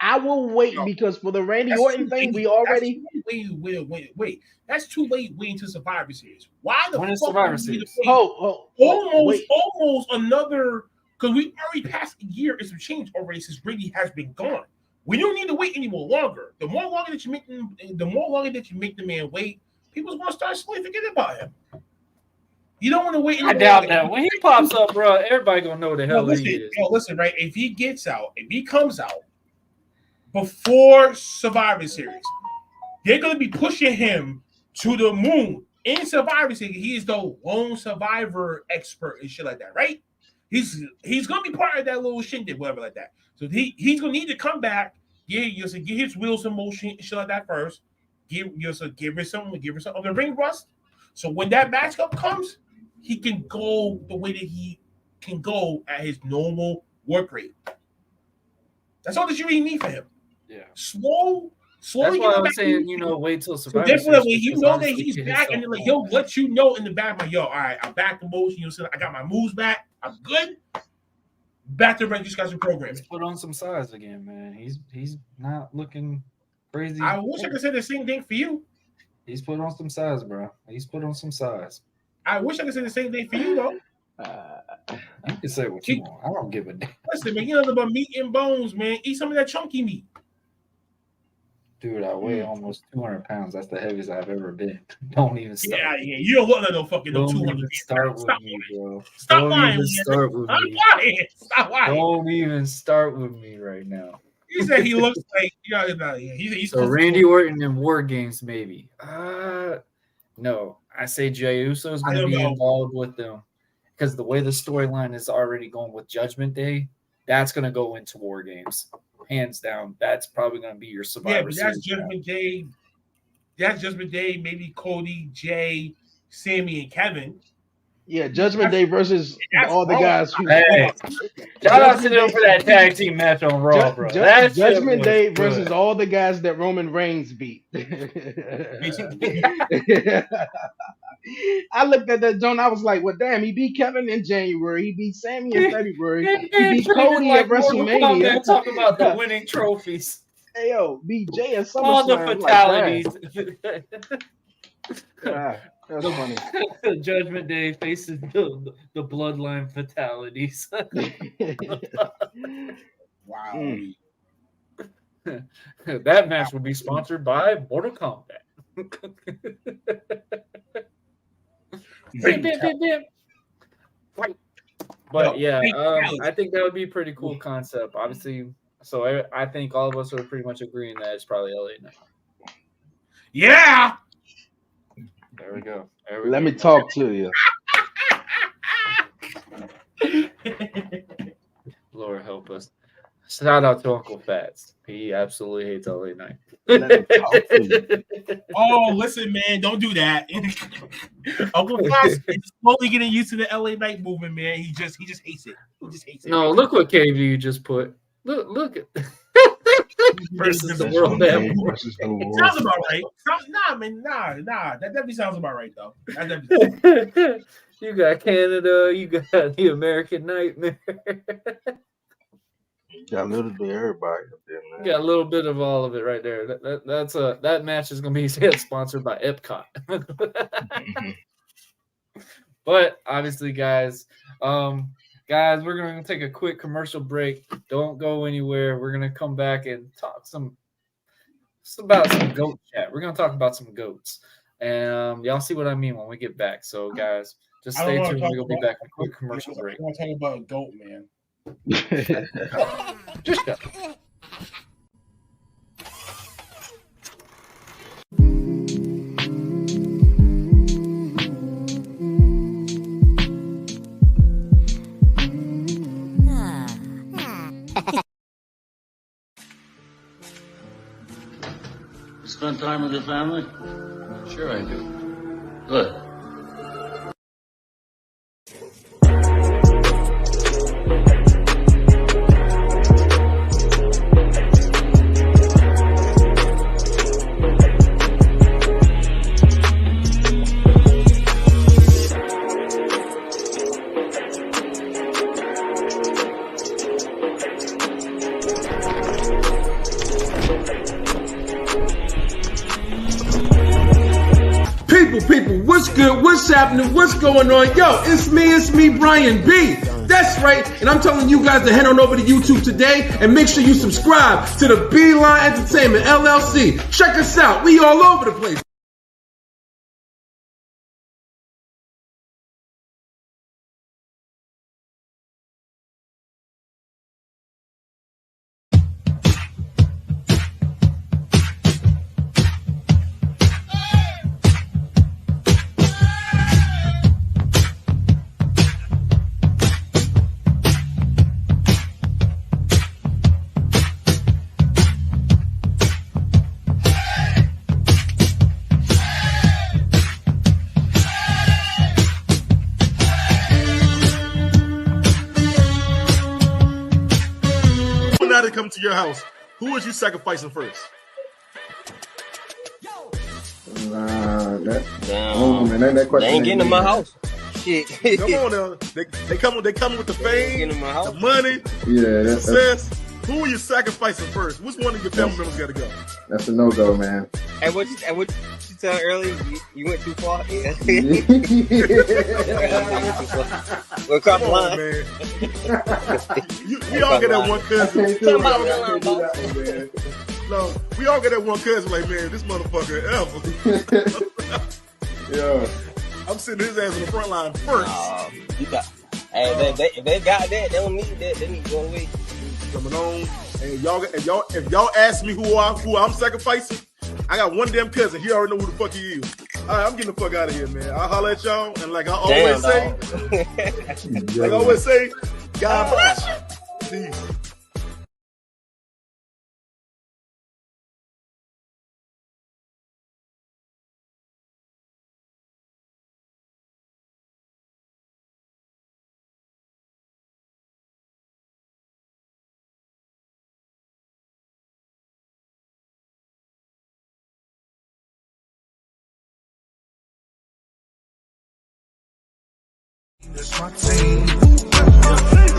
I will wait because for the Randy Orton thing, we already. Wait. That's too late. Waiting to Survivor Series. Why the fuck? Survivor Series? Almost another. Because we already passed a year and some change already since Randy has been gone. We don't need to wait any more longer. The more longer that you make the man wait, people's gonna start slowly forgetting about him. You don't want to wait. I doubt that. When he pops up, bro, everybody gonna know the hell he is. Listen, right? If he comes out before Survivor Series, they're gonna be pushing him to the moon in Survivor Series. He is the lone survivor expert and shit like that, right? He's gonna be part of that little shindig, whatever like that. So he's gonna need to come back, get his wheels in motion and shit like that first. Give her some of the ring rust. So when that matchup comes, he can go the way that he can go at his normal work rate. That's all that you really need for him. Yeah. Slowly. That's why I'm saying, you know, wait till Survivor Series. Definitely, you know that he's back, and then, like, he'll let you know in the back, like, yo, all right, I'm back to motion. You know, I got my moves back. I'm good. Back to regular schedule programming. He's put on some size again, man. He's not looking crazy. I wish I could say the same thing for you. He's put on some size, bro. He's put on some size. I wish I could say the same thing for you, though. You can say what you want. I don't give a damn. Listen, man, you know about meat and bones, man. Eat some of that chunky meat. Dude, I weigh almost 200 pounds. That's the heaviest I've ever been. Don't even start. Yeah. You don't look like no fucking 200. Start with me, bro. Stop lying. Start with me. Stop lying. Don't even start with me right now. You said he looks like he's so Randy Orton in War Games, maybe. No, I say Jey Uso is going to be involved with them because the way the storyline is already going with Judgment Day, that's going to go into War Games, hands down. That's probably going to be your Survivor Series. That's Judgment Day. That's Judgment Day. Maybe Cody, Jay, Sammy, and Kevin. Yeah, Judgment Day versus all the guys. Shout out to them for that tag team match on Raw, bro. Judgment Day versus all the guys that Roman Reigns beat. I looked at that, John. I was like, well, damn, he beat Kevin in January. He beat Sammy in February. He beat Cody at WrestleMania. Talking about the winning trophies. Hey, yo, beat Jay at SummerSlam. All the fatalities. That's funny. Judgment Day faces the bloodline fatalities. Wow. That match would be sponsored by Mortal Kombat. But yeah, I think that would be a pretty cool concept. Obviously, so I think all of us are pretty much agreeing that it's probably LA now. Yeah. There we go. Let me talk to you. Lord help us. Shout out to Uncle Fats. He absolutely hates LA Knight. Oh, listen, man, don't do that. Uncle Fats is slowly getting used to the LA Knight movement, man. He just hates it. He just hates it. No, look what KV just put. Look at versus the World Bad Boy. Sounds about right. Nah. That definitely sounds about right, though. You got Canada. You got the American Nightmare. Got a little bit of everybody up there, man. You got a little bit of all of it right there. That match is gonna be sponsored by Epcot. But obviously, guys, we're gonna take a quick commercial break. Don't go anywhere. We're gonna come back and talk about some goat chat. We're gonna talk about some goats, and y'all see what I mean when we get back. So, guys, just stay tuned. We're gonna be back in a quick commercial break. I want to talk about goat, man. Just go. Spend time with your family? Sure I do. Good. People, what's good? What's happening? What's going on? Yo, it's me, Brian B. That's right, and I'm telling you guys to head on over to YouTube today and make sure you subscribe to the Beeline Entertainment LLC. Check us out. We all over the place. Come to your house, who was you sacrificing first? That question they ain't getting in my house. Shit. Come on now. They coming with the fame, the money, the success. Who are you sacrificing first? Which one of your family members got to go? That's a no-go, man. And what you said earlier, you went too far. We'll come on, man. We all get that one cousin. No, we all get that one cousin like, man, this motherfucker ever. Yeah. I'm sitting his ass in the front line first. If they got that, they don't need that. They need to go away. Coming on, and if y'all ask me who I'm sacrificing, I got one damn cousin. He already know who the fuck he is. All right, I'm getting the fuck out of here, man. I'll holler at y'all, and like I always say, God bless you. Peace. That's my team.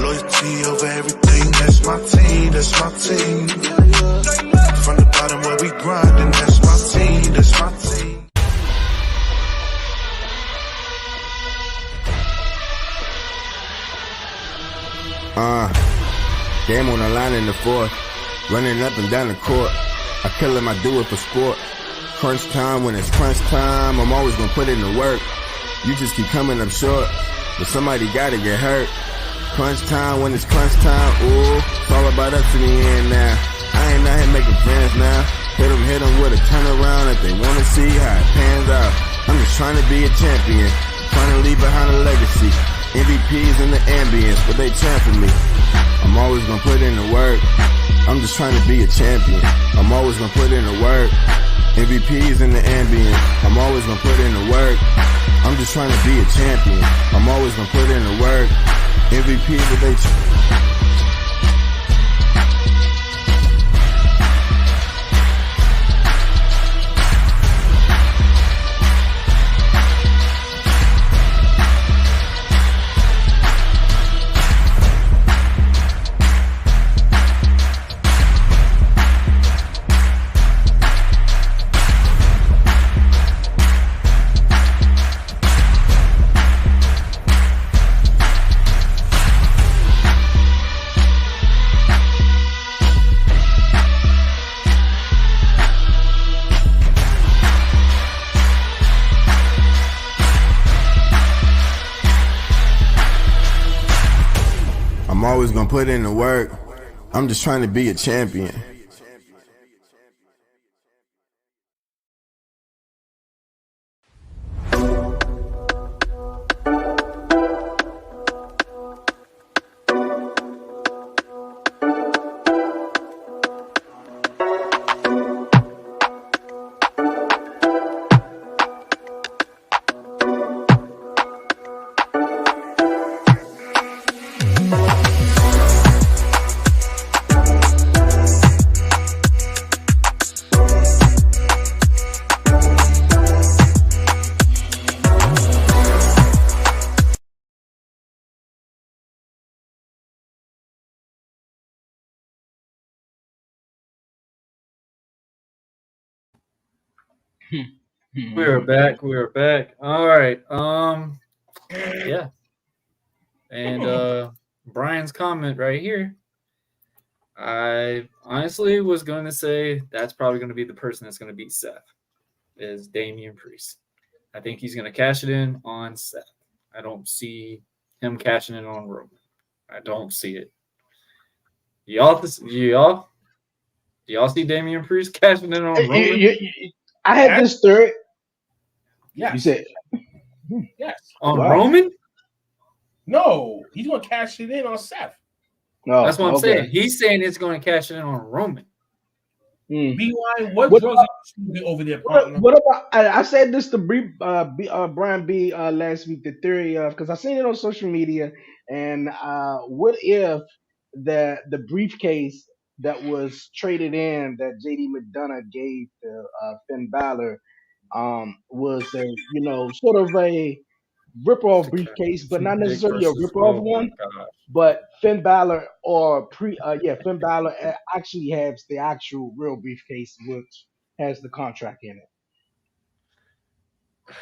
Loyalty over everything. That's my team. That's my team. From the bottom where we grinding. That's my team. That's my team. Game on the line in the fourth. Running up and down the court. I kill him, I do it for sport. Crunch time, when it's crunch time, I'm always gonna put in the work. You just keep coming up short, but somebody gotta get hurt. Crunch time, when it's crunch time, ooh, it's all about us in the end now. I ain't out here making friends now. Hit them with a turnaround if they wanna see how it pans out. I'm just trying to be a champion, trying to leave behind a legacy. MVPs in the ambience, but they champion me. I'm always gonna put in the work. I'm just trying to be a champion. I'm always gonna put in the work. MVPs in the ambience. I'm always gonna put in the work. I'm just trying to be a champion. I'm always gonna put in the work. MVP, but they put in the work. I'm just trying to be a champion. We're back. All right. Yeah. And Brian's comment right here. I honestly was going to say that's probably going to be the person that's going to beat Seth is Damian Priest. I think he's going to cash it in on Seth. I don't see him cashing it on Roman. I don't see it. Y'all see Damian Priest cashing in on Roman? I had this third. Yeah. You said yes. On Roman? No, he's going to cash it in on Seth. No, that's what I'm saying. He's saying it's going to cash it in on Roman. B-Line, what drugs are over there, partner? What about? I said this to Brian B last week. The theory of, because I seen it on social media, and what if the briefcase that was traded in that JD McDonough gave to Finn Balor was a sort of a rip-off briefcase, but not necessarily a rip-off one. But Finn Balor Finn Balor actually has the actual real briefcase, which has the contract in it.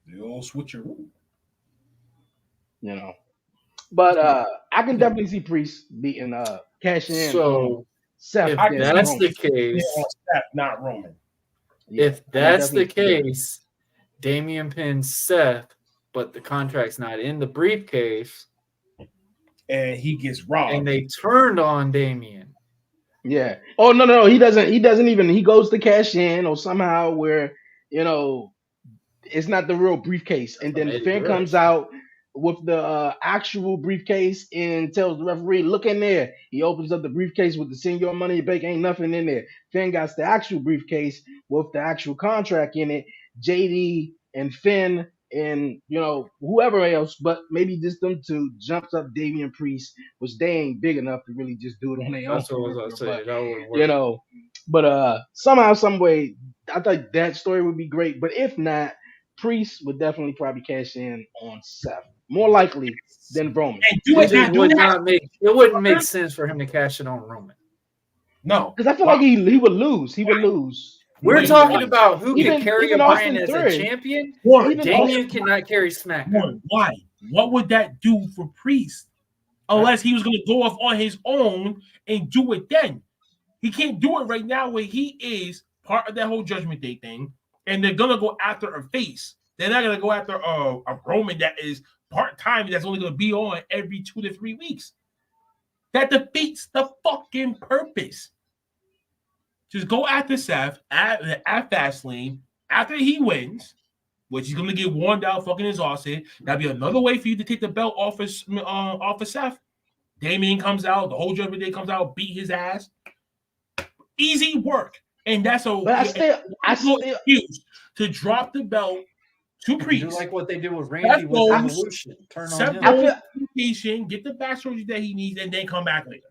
The old switcheroo. But I can definitely see Priest beating cashing in. So Seth, if that's the case, Seth, not Roman. If that's the case, Damian pins Seth, but the contract's not in the briefcase. And he gets robbed. And they turned on Damian. Yeah. Oh no, he doesn't even, he goes to cash in or somehow where, it's not the real briefcase. And then Finn comes out with the actual briefcase and tells the referee, look in there. He opens up the briefcase with the Senior Money Bank, ain't nothing in there. Finn got the actual briefcase with the actual contract in it. JD and Finn and whoever else, but maybe just them two jumps up Damian Priest, which they ain't big enough to really just do it on their own. That's what I was saying. That wouldn't work. But somehow, some way, I think that story would be great. But if not, Priest would definitely probably cash in on Seth, more likely than Roman. It wouldn't make sense for him to cash it on Roman. No, because I feel like he would lose. He would lose. We're talking about who can carry a brand as a champion. Damian cannot carry SmackDown. Why? What would that do for Priest? Unless he was going to go off on his own and do it then. He can't do it right now where he is part of that whole Judgment Day thing, and they're going to go after a face. They're not going to go after a Roman that is part-time that's only going to be on every 2 to 3 weeks. That defeats the fucking purpose. Just go after Seth at Fastlane after he wins, which he's going to get worn down, fucking exhausted. That'd be another way for you to take the belt off of Seth. Damian comes out, the whole Judgment Day comes out, beat his ass. Easy work. And that's excuse to drop the belt to Priest. Do like what they do with Randy with Evolution. Turn on him. Get the backstory that he needs, and then come back later.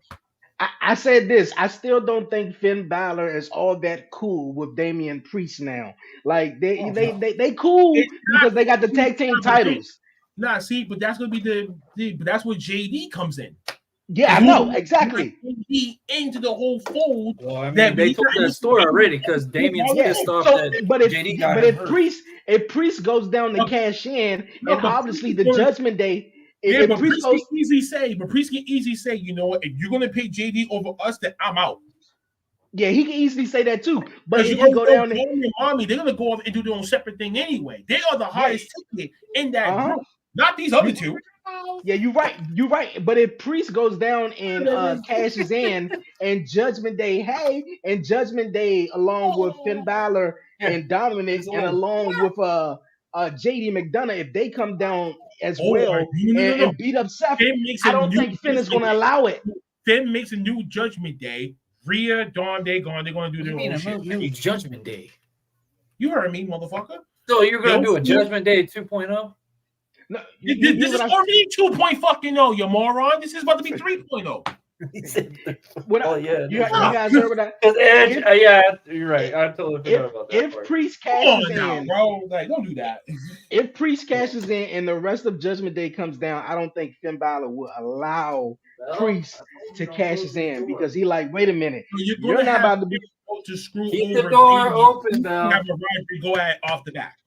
I said this. I still don't think Finn Balor is all that cool with Damian Priest now. Like they cool because they got the tag team titles. Nah, see, but that's gonna be but that's where JD comes in. Yeah, I know exactly. He into the whole fold. Well, I mean, they told that story already because Damian's pissed off that JD got him hurt. If Priest goes down to cash in, and obviously the Judgment Day. But Priest can easily say, you know what? If you're gonna pay JD over us, then I'm out. Yeah, he can easily say that too. But if you go down there, they're gonna go off and do their own separate thing anyway. They are the highest ticket in that group, not these other two. Yeah, you're right. You're right. But if Priest goes down and cashes in, and Judgment Day, and Judgment Day, along with Finn Balor and Dominic, and along with JD McDonough, if they come down as well and beat up Seth, I don't think Finn is going to allow it. Finn makes a new Judgment Day. Rhea, Dawn, they gone. They're going to do their own shit. New Judgment Day. You heard me, motherfucker. So you're going to do a Judgment Day 2.0? No, this is already 2.0, you moron. This is about to be 3.0. You guys heard what yeah, you're right. I totally forgot about that. If Priest cashes in, bro, like, don't do that. If Priest cashes in and the rest of Judgment Day comes down, I don't think Finn Balor will allow Priest to cash his in because he like, wait a minute, you're not about to be to screw keep over the door open now. Have a right go at off the back.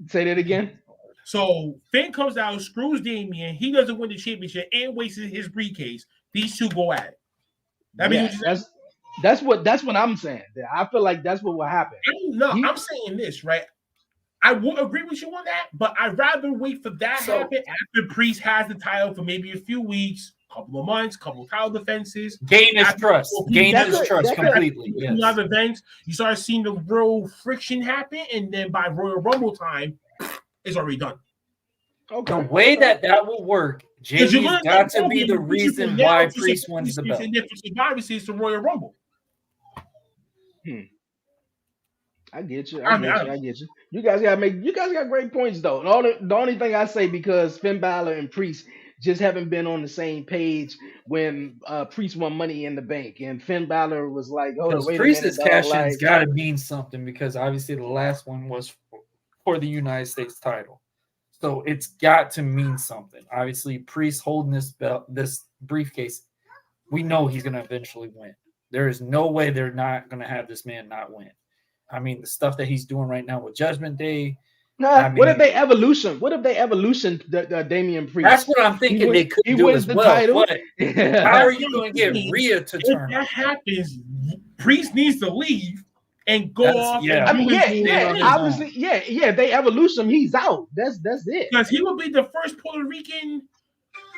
Say that again. So Finn comes out, screws Damian. He doesn't win the championship and wastes his briefcase. These two go at it. That's what I'm saying. I feel like that's what will happen. I'm saying this, right? I would agree with you on that, but I'd rather wait for that to happen after Priest has the title for maybe a few weeks, couple of months, couple of title defenses. Gain his trust. Gain his trust completely. Yes. You have events, you start seeing the real friction happen, and then by Royal Rumble time, it's already done. Okay. The way that will work, JD's got to be the reason why Priest wins the belt. And then for Survivor Series to Royal Rumble. I get you. I get you. You guys got great points though. The only thing I say, because Finn Balor and Priest just haven't been on the same page when Priest won Money in the Bank, and Finn Balor was like, "Oh, wait Priest's a minute, cash-in's got to mean something, because obviously the last one was for the United States title, so it's got to mean something. Obviously, Priest holding this belt, this briefcase, we know he's going to eventually win. There is no way they're not going to have this man not win. I mean, the stuff that he's doing right now with Judgment Day. What if they evolution? The Damian Priest? That's what I'm thinking. They could do as well. Title. But how are you going to get Rhea to turn? If that happens, Priest needs to leave and go off. Yeah, obviously, yeah. They evolution. He's out. That's it. Because he will be the first Puerto Rican,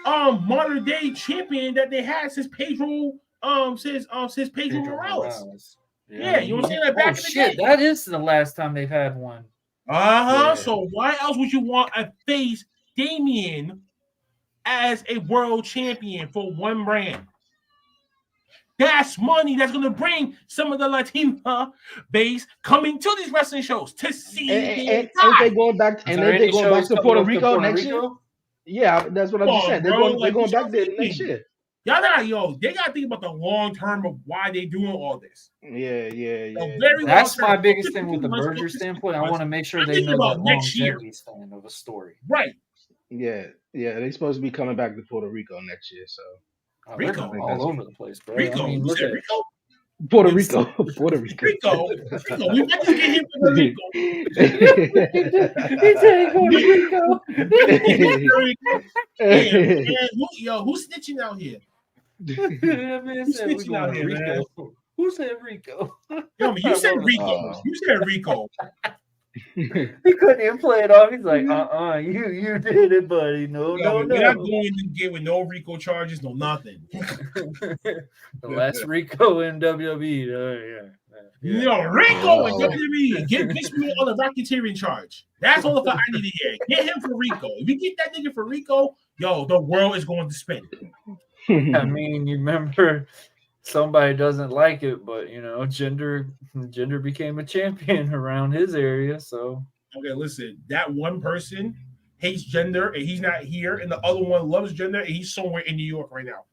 modern day champion that they had since Pedro, since Pedro Morales. Yeah, you know what I'm saying? Like back in the day. That is the last time they've had one. Yeah. So why else would you want to face Damian as a world champion for one brand? That's money that's going to bring some of the Latina base coming to these wrestling shows to see. And they going back? And they going back to Puerto Rico next year? Yeah, that's what I'm just saying. They're going back there next year. Y'all they gotta think about the long term of why they doing all this. Yeah. That's my biggest thing with the merger standpoint. I want to make sure they know the longevity span of a story. Right. Yeah. They're supposed to be coming back to Puerto Rico next year. So Rico all over the place, bro. Rico, I mean, look at Rico. Puerto Rico. Rico. We might just get him Puerto Rico. He said Puerto Rico. Yo, who's snitching out here? Who's snitching out here, man? Who said Rico? Yo, you said Rico. You said Rico. He couldn't even play it off. He's like, you did it, buddy. No. We're not going to get with no Rico charges, no nothing. The last Rico in WWE. No, Rico in WWE. Get me on the racketeering charge. That's all the I need to hear. Get him for Rico. If you get that nigga for Rico, the world is going to spin. I mean, you remember somebody doesn't like it, but Gender became a champion around his area. So okay, listen, that one person hates Gender and he's not here, and the other one loves Gender and he's somewhere in New York right now.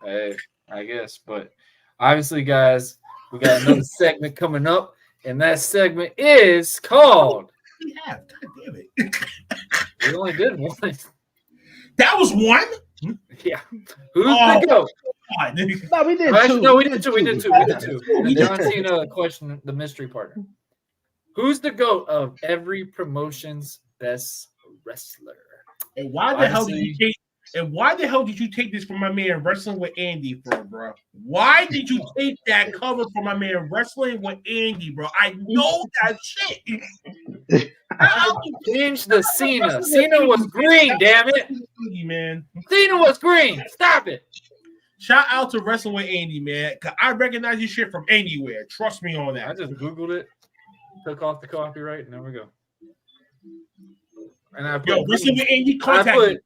Hey, I guess, but obviously, guys, we got another segment coming up, and that segment is called. We have, God damn it. We only did one. That was one. Yeah. Who's the GOAT? No, we did two. No, we did two. The John Cena question, the mystery partner. Who's the GOAT of every promotion's best wrestler? And why the hell did you take this from my man Wrestling with Andy for, bro? Why did you take that cover from my man Wrestling with Andy, bro? I know that shit. Change the Cena. Cena was green, damn it. Man. Cena was green. Stop it. Shout out to Wrestling with Andy, man. Cause I recognize your shit from anywhere. Trust me on that. I just Googled it, took off the copyright, and there we go. And I put, Wrestling with Andy, contact me.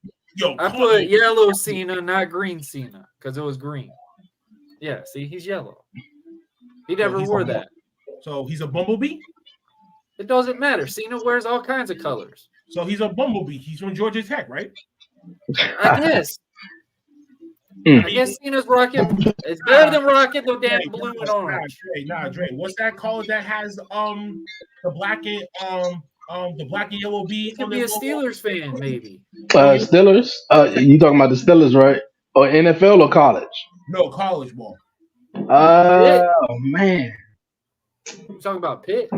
I put yellow Cena, not green Cena, because it was green. Yeah, see, he's yellow. He never wore that. So he's a bumblebee? It doesn't matter. Cena wears all kinds of colors. So he's a bumblebee. He's from Georgia Tech, right? I guess. I guess Cena's rocking. It's better than rocking the damn blue and orange. Nah, Dre. What's that color that has the black and yellow bee? He could be a Steelers fan, maybe. Steelers? You talking about the Steelers, right? Or NFL or college? No, college ball. Oh man. You talking about Pitt?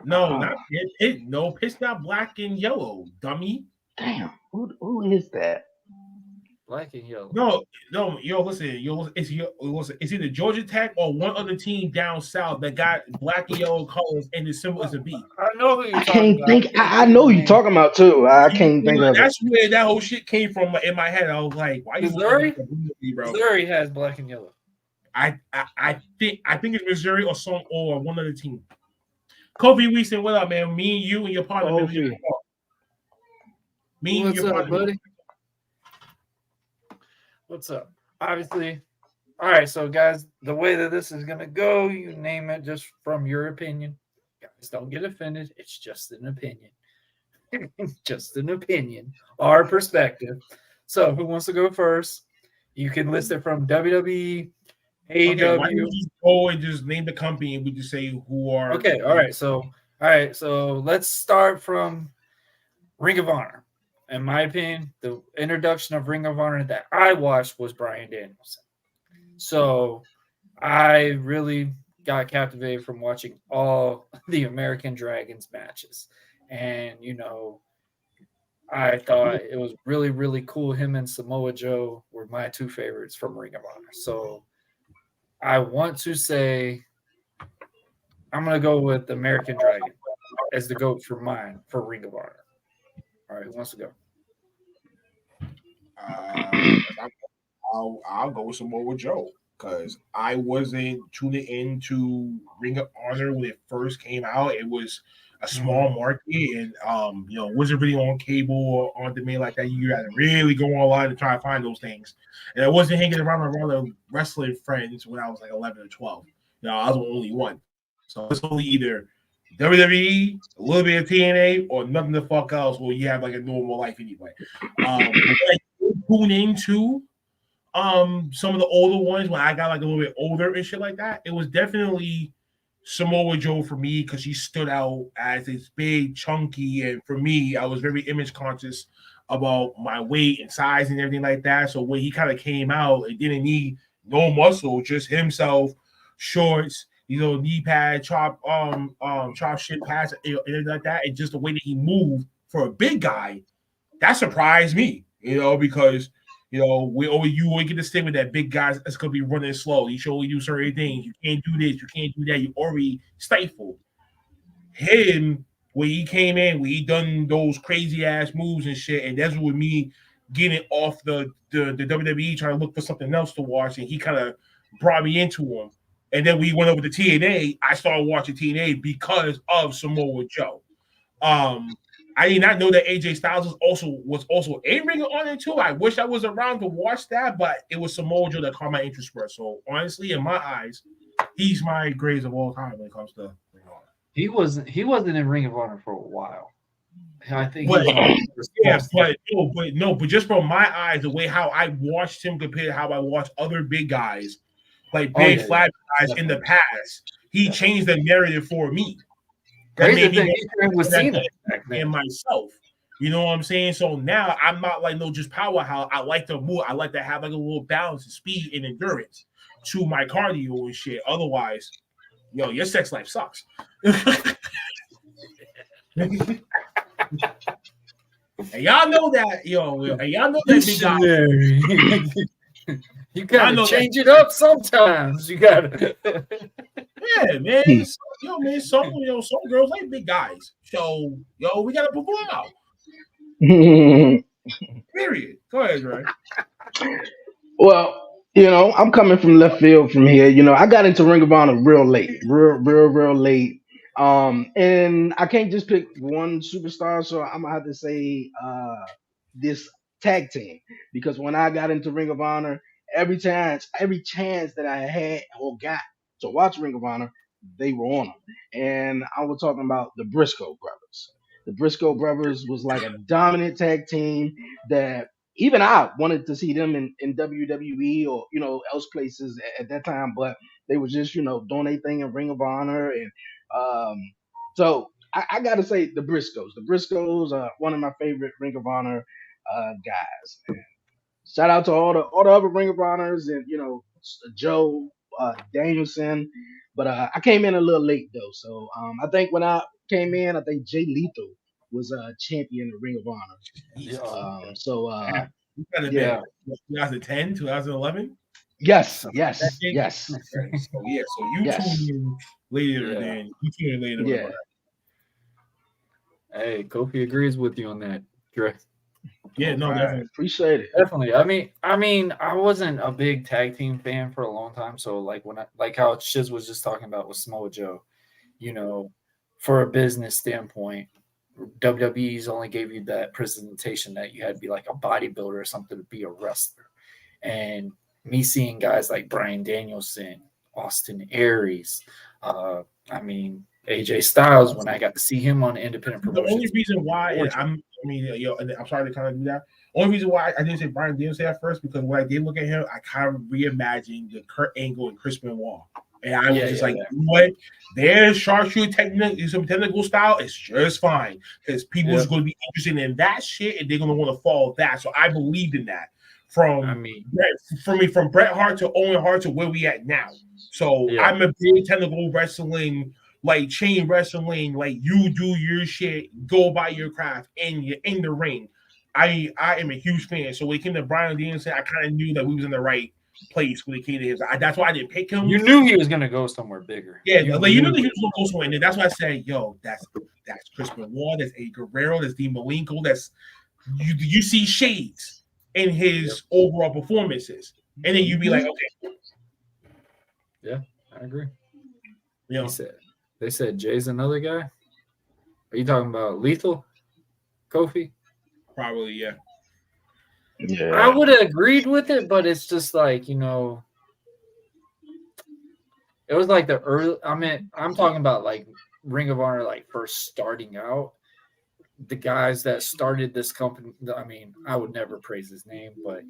No, not Pitt. No, Pitt's not black and yellow, dummy. Damn, who is that? Black and yellow. No, listen, it's either Georgia Tech or one other team down south that got black and yellow colors and the symbol is a bee. I know who you're I talking can't about. think. I know who you're talking about too. I can't think of it. That's where that whole shit came from in my head. I was like, why Missouri? You bro? Missouri has black and yellow. I think it's Missouri or one other team. Kobe Weeson, what up, man? Me and you and your partner. What's up, buddy? What's up? Obviously. All right, so guys, the way that this is gonna go, you name it just from your opinion. Guys, don't get offended. It's just an opinion. Just an opinion. Our perspective. So who wants to go first? You can list it from WWE, AEW. Okay, why don't you just go and just name the company and we just say who are Okay, all right. So let's start from Ring of Honor. In my opinion, the introduction of Ring of Honor that I watched was Bryan Danielson. So I really got captivated from watching all the American Dragons matches. And, I thought it was really, really cool. Him and Samoa Joe were my two favorites from Ring of Honor. So I want to say I'm going to go with American Dragon as the GOAT for Ring of Honor. All right, who wants to go? I'll go with Samoa Joe because I wasn't tuning into Ring of Honor when it first came out. It was a small market, and wasn't really on cable or on demand like that. You had to really go online to try to find those things. And I wasn't hanging around the wrestling friends when I was like 11 or 12. I was the only one. So it's only either WWE, a little bit of TNA, or nothing the fuck else where you have like a normal life anyway. Tune into some of the older ones when I got like a little bit older and shit like that. It was definitely Samoa Joe for me because he stood out as this big, chunky, and for me, I was very image conscious about my weight and size and everything like that. So when he kind of came out, it didn't need no muscle, just himself, shorts, knee pad, chop shit pads, anything like that, and just the way that he moved for a big guy, that surprised me, because you always get this thing with that big guy that's gonna be running slow. You should only do certain things. You can't do this, you can't do that. You already stifled him when he came in, when he done those crazy ass moves and shit, and that's with me getting off the WWE trying to look for something else to watch, and he kind of brought me into him. And then we went over to TNA. I started watching TNA because of Samoa Joe. I did not know that AJ Styles was also a Ring of Honor too. I wish I was around to watch that, but it was Samoa Joe that caught my interest first. So honestly, in my eyes, he's my greatest of all time when it comes to Ring of Honor. He wasn't in Ring of Honor for a while. I think, but just from my eyes, the way how I watched him compared to how I watched other big guys, like big flat guys in the past, he changed the narrative for me. That made me with Cena and myself. You know what I'm saying? So now I'm not like just powerhouse. I like to move. I like to have like a little balance and speed and endurance to my cardio and shit. Otherwise, your sex life sucks. And y'all know that, and y'all know that big guy. You gotta change it up sometimes. You gotta. Yeah, man. Yo, man, some girls like big guys. So, we gotta perform out. Period. Go ahead, Dre. Well, I'm coming from left field from here. I got into Ring of Honor real late, real late. And I can't just pick one superstar, so I'm gonna have to say this tag team because when I got into Ring of Honor, every chance that I had or got to watch Ring of Honor, they were on them. And I was talking about the Briscoe brothers. The Briscoe brothers was like a dominant tag team that even I wanted to see them in WWE or else places at that time, but they were just doing their thing in Ring of Honor, and so I got to say the Briscoes. The Briscoes are one of my favorite Ring of Honor guys. Man. Shout out to all the other Ring of Honors and Joe Danielson, but I came in a little late though, so I think when I came in, I think Jay Lethal was a champion of Ring of Honor. You gotta be 2010, 2011. Yes. So yeah, so you tuned in later than you tuned in later. Yeah. Hey, Kofi agrees with you on that, Dre. Yeah, no, definitely appreciate it. Definitely. I mean, I wasn't a big tag team fan for a long time. So like like how Shizz was just talking about with Samoa Joe, for a business standpoint, WWE's only gave you that presentation that you had to be like a bodybuilder or something to be a wrestler. And me seeing guys like Bryan Danielson, Austin Aries, AJ Styles, when I got to see him on independent promotion. The only reason why, I'm sorry to kind of do that. Only reason why I didn't say Bryan Danielson at first, because when I did look at him, I kind of reimagined the Kurt Angle and Chris Benoit. And I was just what? Their sharpshooter technical style is just fine because people are going to be interested in that shit and they're going to want to follow that. So I believed in that from Bret Hart to Owen Hart to where we at now. So I'm a big technical wrestling, like chain wrestling, like you do your shit, go by your craft, and you're in the ring. I am a huge fan. So when it came to Bryan Danielson, I kind of knew that we was in the right place when it came to him. That's why I didn't pick him. You knew he was gonna go somewhere bigger. Yeah, you knew that he was gonna go somewhere. And that's why I said, that's Chris Benoit, that's Eddie Guerrero, that's Dean Malenko, that's you see shades in his overall performances. And then you'd be like, okay. Yeah, I agree. They said Jay's another guy. Are you talking about Lethal? Kofi? Probably, yeah. Yeah. I would have agreed with it, but it's just like, it was like the early, I'm talking about like Ring of Honor, like first starting out. The guys that started this company, I would never praise his name, but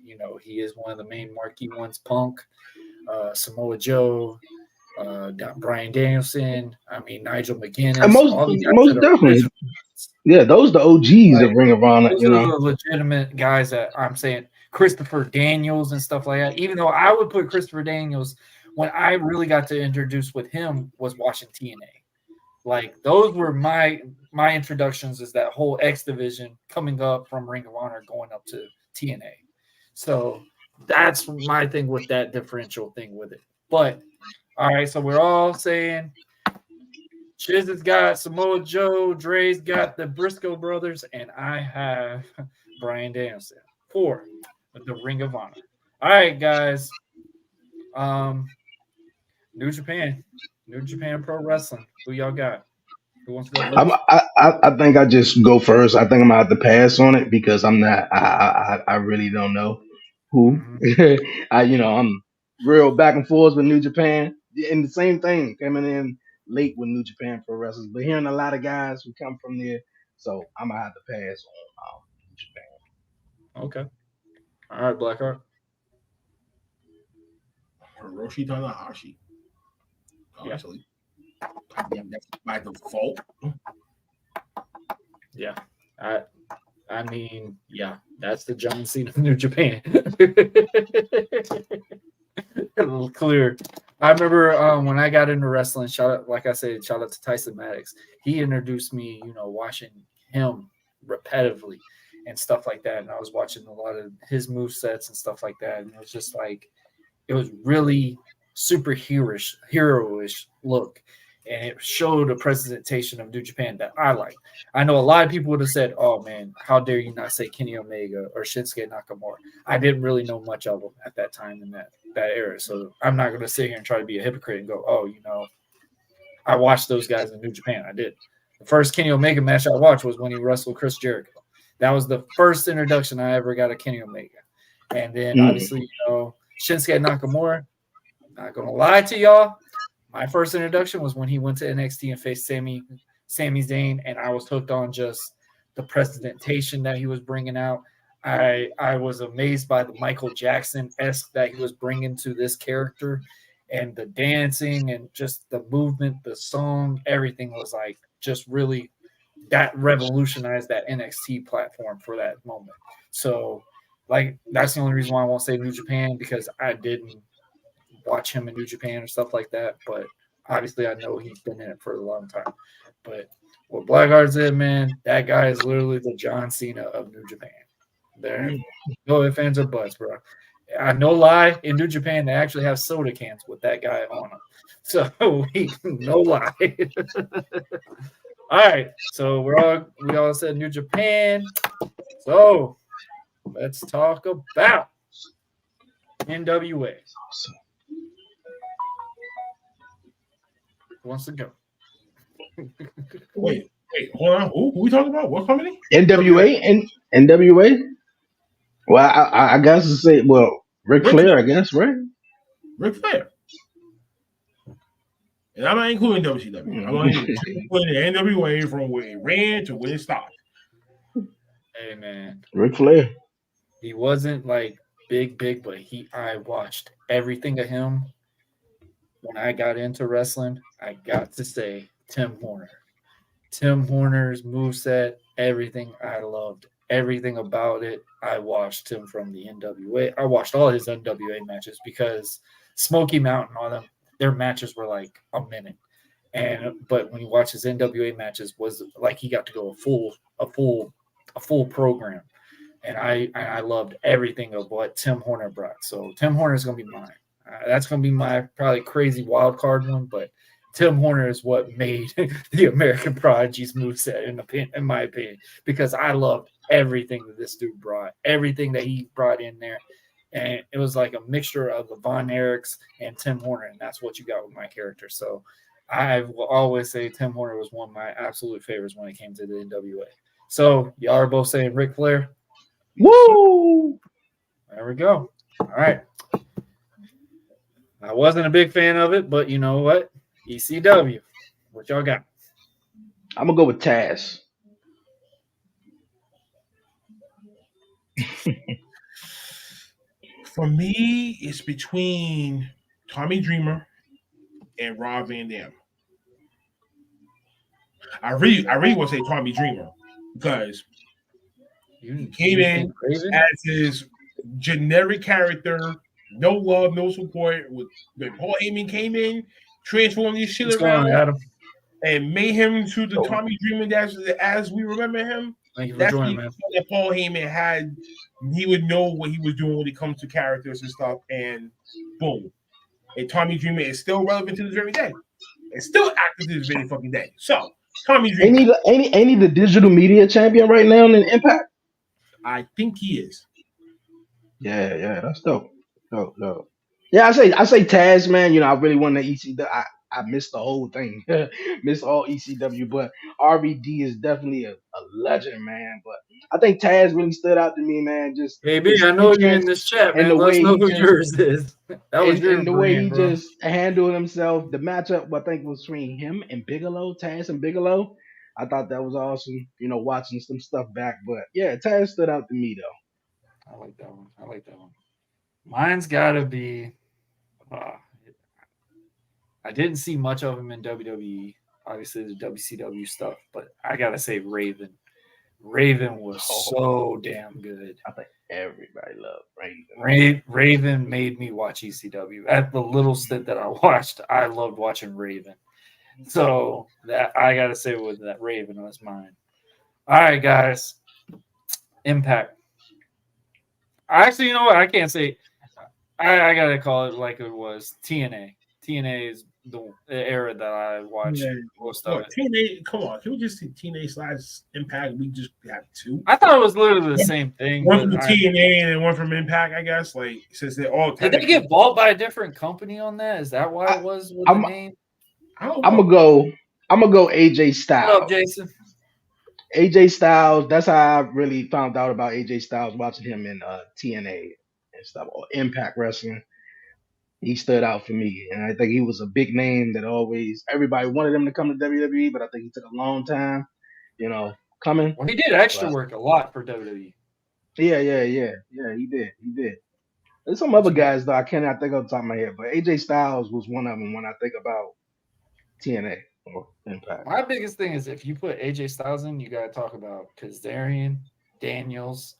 he is one of the main marquee ones. Punk, Samoa Joe, Bryan Danielson, Nigel McGuinness. And most definitely. Yeah, those the OGs of Ring of Honor. Those are the legitimate guys that I'm saying. Christopher Daniels and stuff like that. Even though I would put Christopher Daniels, when I really got to introduce with him was watching TNA. Like those were my introductions, is that whole X division coming up from Ring of Honor going up to TNA. So that's my thing with that differential thing with it. But all right, so we're all saying Shizz has got Samoa Joe, Dre's got the Briscoe brothers, and I have Bryan Danielson for the Ring of Honor. All right, guys. New Japan Pro Wrestling. Who y'all got? Who wants to go first? I think I just go first. I think I'm gonna have to pass on it because I'm not. I really don't know who. I'm real back and forth with New Japan, and the same thing coming in late with New Japan Pro Wrestling, but hearing a lot of guys who come from there, so I'm gonna have to pass on New Japan. Okay. All right, Blackheart. Hiroshi Tanahashi. Obviously. That's by default. Yeah. That's the John Cena of New Japan. A little clear. I remember when I got into wrestling, shout out to Tyson Maddox. He introduced me, watching him repetitively and stuff like that. And I was watching a lot of his move sets and stuff like that. And it was just like, it was really super heroish look, and it showed a presentation of New Japan that I like. I know a lot of people would have said, "Oh man, how dare you not say Kenny Omega or Shinsuke Nakamura?" I didn't really know much of them at that time in that era, so I'm not going to sit here and try to be a hypocrite and go, "Oh, I watched those guys in New Japan." I did. The first Kenny Omega match I watched was when he wrestled Chris Jericho. That was the first introduction I ever got of Kenny Omega. And then obviously, Shinsuke Nakamura, not gonna lie to y'all, my first introduction was when he went to NXT and faced Sami Zayn, and I was hooked on just the presentation that he was bringing out. I was amazed by the Michael Jackson-esque that he was bringing to this character, and the dancing and just the movement, the song, everything was like just really that revolutionized that NXT platform for that moment. So, like, that's the only reason why I won't say New Japan, because I didn't watch him in New Japan or stuff like that. But obviously, I know he's been in it for a long time. But what Blackheart's in, man, that guy is literally the John Cena of New Japan. There, no ifs, ands, or buts, bro. I no lie, in New Japan they actually have soda cans with that guy on them. So no lie. All right, so we all said New Japan. So let's talk about NWA. Who wants to go? Wait, hold on. Who we talking about? What company? NWA. Well, I guess to say, Ric Flair, I guess, right? Ric Flair. And I'm not including WCW. I'm only including the NWA from where it ran to where it stopped. Hey, man. Ric Flair. He wasn't like big, but I watched everything of him. When I got into wrestling, I got to say Tim Horner. Tim Horner's moveset, everything I loved. Everything about it. I watched him from the NWA. I watched all his NWA matches because Smoky Mountain, all them, their matches were like a minute. But when you watch his NWA matches, was like he got to go a full program. And I loved everything of what Tim Horner brought. So Tim Horner is gonna be mine. That's gonna be my probably crazy wild card one, but Tim Horner is what made the American Prodigy's moveset, in my opinion, because I loved everything that this dude brought, everything that he brought in there. And it was like a mixture of the Von Erichs and Tim Horner, and that's what you got with my character. So I will always say Tim Horner was one of my absolute favorites when it came to the NWA. So y'all are both saying Ric Flair? Woo! There we go. All right. I wasn't a big fan of it, but you know what? ECW. What y'all got? I'm going to go with Taz. For me, it's between Tommy Dreamer and Rob Van Dam. I really want to say Tommy Dreamer because he came in as his generic character, no love, no support. When Paul Heyman came in, transformed this shit around, and made him to the Tommy Dreamer as we remember him. Thank you for joining, man. That Paul Heyman had, he would know what he was doing when it comes to characters and stuff, and boom. And Tommy Dreamer is still relevant to this very day. It's still active to this very fucking day. So, Tommy Dreamer. Ain't he the digital media champion right now in Impact? I think he is. Yeah, that's dope. Dope. Yeah, I say Taz, man. I really want the ECW. I missed the whole thing. Missed all ECW, but RVD is definitely a legend, man. But I think Taz really stood out to me, man. Just baby, I know you're in this chat, man. Let us know who yours is. That was and the way he just handled himself. The matchup, I think, was between him and Bigelow, Taz and Bigelow. I thought that was awesome. Watching some stuff back, but yeah, Taz stood out to me though. I like that one. Mine's got to be. I didn't see much of him in WWE, obviously the WCW stuff, but I gotta say Raven. Raven was so damn good. I think everybody loved Raven. Raven made me watch ECW. At the little stint that I watched, I loved watching Raven. So that I gotta say with that Raven was mine. All right, guys. Impact. Actually, you know what? I can't say. I gotta call it like it was. TNA. TNA is the era that I watched most of it. TNA, come on, can we just see TNA / Impact? We just have two. I thought it was literally the same thing. One from TNA and one from Impact, I guess. Like since they're all. Did they get bought by a different company on that? Is that why it was with the name? I'm gonna go AJ Styles. What up, Jason? AJ Styles. That's how I really found out about AJ Styles, watching him in TNA and stuff, or Impact Wrestling. He stood out for me, and I think he was a big name that everybody wanted him to come to WWE, but I think he took a long time, coming. Well, he did extra work a lot for WWE. Yeah, he did. There's some other guys though I cannot think off the top of my head, but AJ Styles was one of them when I think about TNA or Impact. My biggest thing is if you put AJ Styles in, you got to talk about Kazarian, Daniels,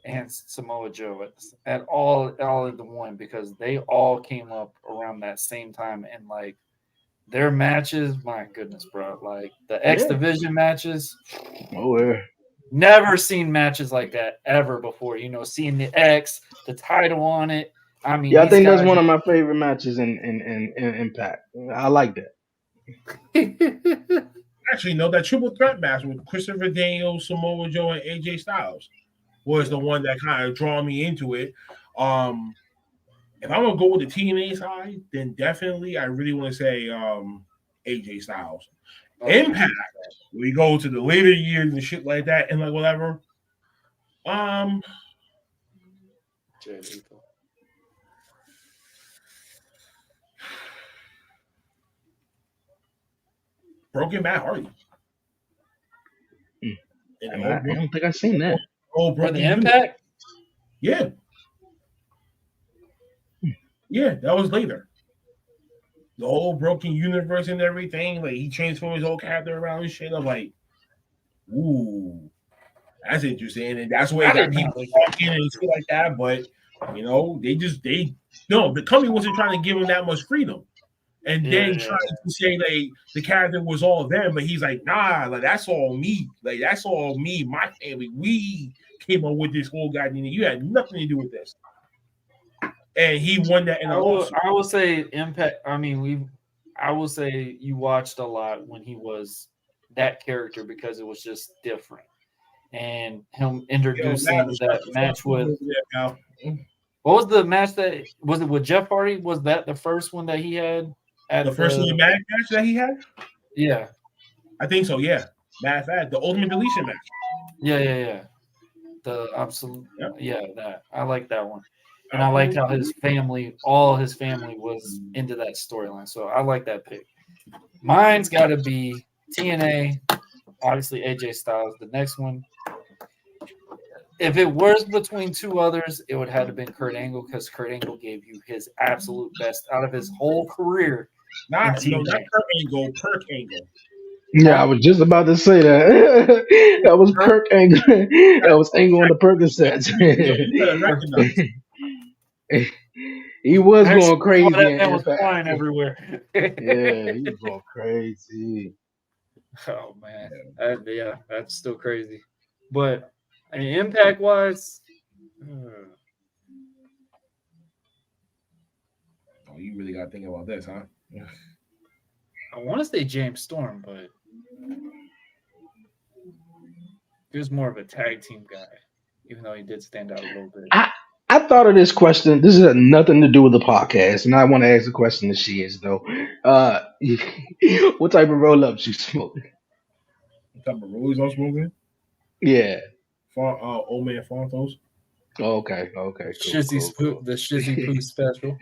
and Samoa Joe at all in the one, because they all came up around that same time, and like their matches, my goodness, bro, like the X Division matches. Oh yeah. Never seen matches like that ever before. Seeing the X, the title on it. I mean, I think that's one of my favorite matches in Impact. I like that. Actually, no, that triple threat match with Christopher Daniels, Samoa Joe, and AJ Styles was the one that kind of draw me into it. If I'm gonna go with the TNA side, then definitely I really want to say AJ Styles. Impact, we go to the later years and shit like that, and like whatever. Broken Matt Hardy. I don't think I've seen that. For the Impact? Yeah. Yeah, that was later. The whole broken universe and everything. Like, he transformed his whole character around and shit. I'm like, ooh, that's interesting. And that's where he got people talking and shit like that. But, the company wasn't trying to give him that much freedom. And then trying to say like the character was all them, but he's like, nah, like that's all me. Like that's all me, my family. We came up with this whole goddamn. You had nothing to do with this. And he won that in a lawsuit. I will say Impact. I mean, I will say you watched a lot when he was that character because it was just different. And him introducing that match with. What was the match that was it with Jeff Hardy? Was that the first one that he had? The first match that he had? Yeah. I think so, yeah. Matter of fact, the Ultimate Deletion match. Yeah. The absolute, that. I like that one. And I liked how all his family was into that storyline. So I like that pick. Mine's got to be TNA, obviously AJ Styles. The next one, if it was between two others, it would have to been Kurt Angle because Kurt Angle gave you his absolute best out of his whole career. Not Kurt Angle, Perk Angle. Yeah, I was just about to say that. That was Perk Angle. That was Angle on the Percocets. He was going crazy. That was flying everywhere. Yeah, he was going crazy. Oh man, that's still crazy. But I mean, impact wise, oh, you really got to think about this, huh? I want to say James Storm, but he was more of a tag team guy, even though he did stand out a little bit. I thought of this question. This has nothing to do with the podcast, and I want to ask the question to Shizz though. What type of roll-ups you smoking? What type of roll-ups I'm smoking? Yeah. Old man Fontos. Oh, okay. Cool, the Shizzy Poo special.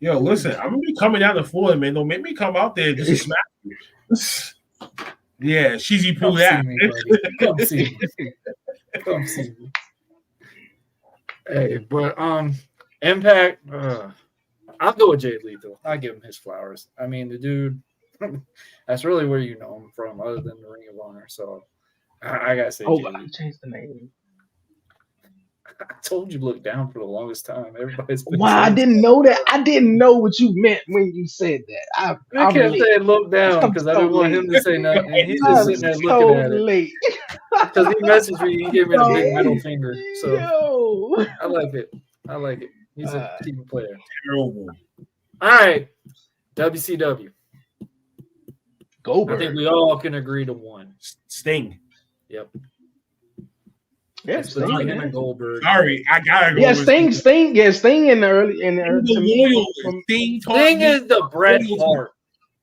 Yo, listen, I'm gonna be coming down to Florida, man. Don't make me come out there just to smack you. Yeah, Shizzy Poo that. Come see me. Come see me. Hey, but Impact, I'll go with Jay Lethal. I'll give him his flowers. I mean, the dude, that's really where you know him from, other than the Ring of Honor. So I gotta say, I changed the name. I told you to look down for the longest time. Everybody's been I didn't know that. I didn't know what you meant when you said that. I kept saying look down because I didn't want him to say nothing. And he's just sitting there looking at it. Because he messaged me, he gave me a big middle finger. So no. I like it. I like it. He's a team player. Terrible. All right, WCW. Goldberg. I think we all can agree to one. Sting. Yep. Yeah, It's between him and Goldberg. Sorry, I gotta go. Yeah, with Sting in the early The loyal. Sting Sting is the Bret Hart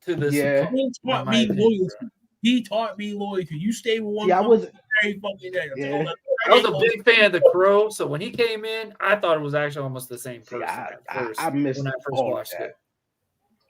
to this. Yeah. Sting taught me loyalty. He taught me loyalty. You stay with one. Yeah, I was. Every fucking day. Yeah. I was a big fan of the Crow, so when he came in, I thought it was actually almost the same person. I missed when I first all watched of that. it.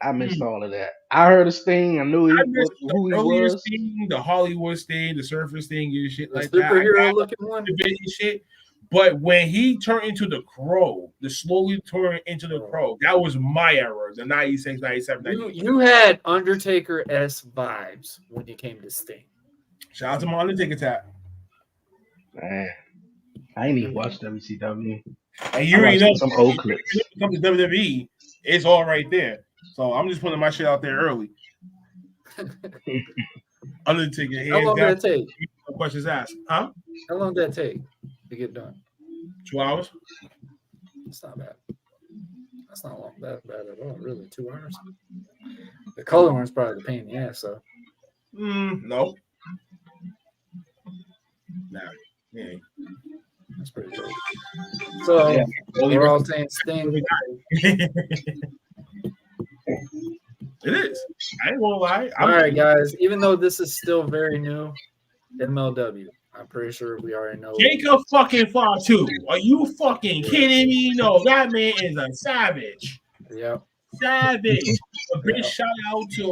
I missed all of that. I heard of Sting. I knew who he earlier was. Sting, the Hollywood Sting, the Surfer Sting, and shit The like that. superhero looking one. Shit. But when he turned into the Crow, the slowly turned into the Crow, that was my era, the 96, 97, 98. You had Undertaker-esque vibes when you came to Sting. Shout out to my Undertaker tap. Man, I ain't even watched WCW. And you already know some old clips. When it comes to WWE, it's all right there. So I'm just putting my shit out there early. Undertaker. How long did that take? Questions asked. Huh? How long did that take to get done? 2 hours. It's not bad. That's not long. That bad at all, really. 2 hours. The color one's probably the pain in the ass, so. No. Nah. Yeah. That's pretty cool. So Yeah. we're all saying Sting. It is. I ain't gonna lie. All right, guys. Even though this is still very new, MLW. I'm pretty sure we already know. Jacob fucking Fatu. Are you fucking kidding me? No, that man is a savage. Yep. Savage. A big shout out to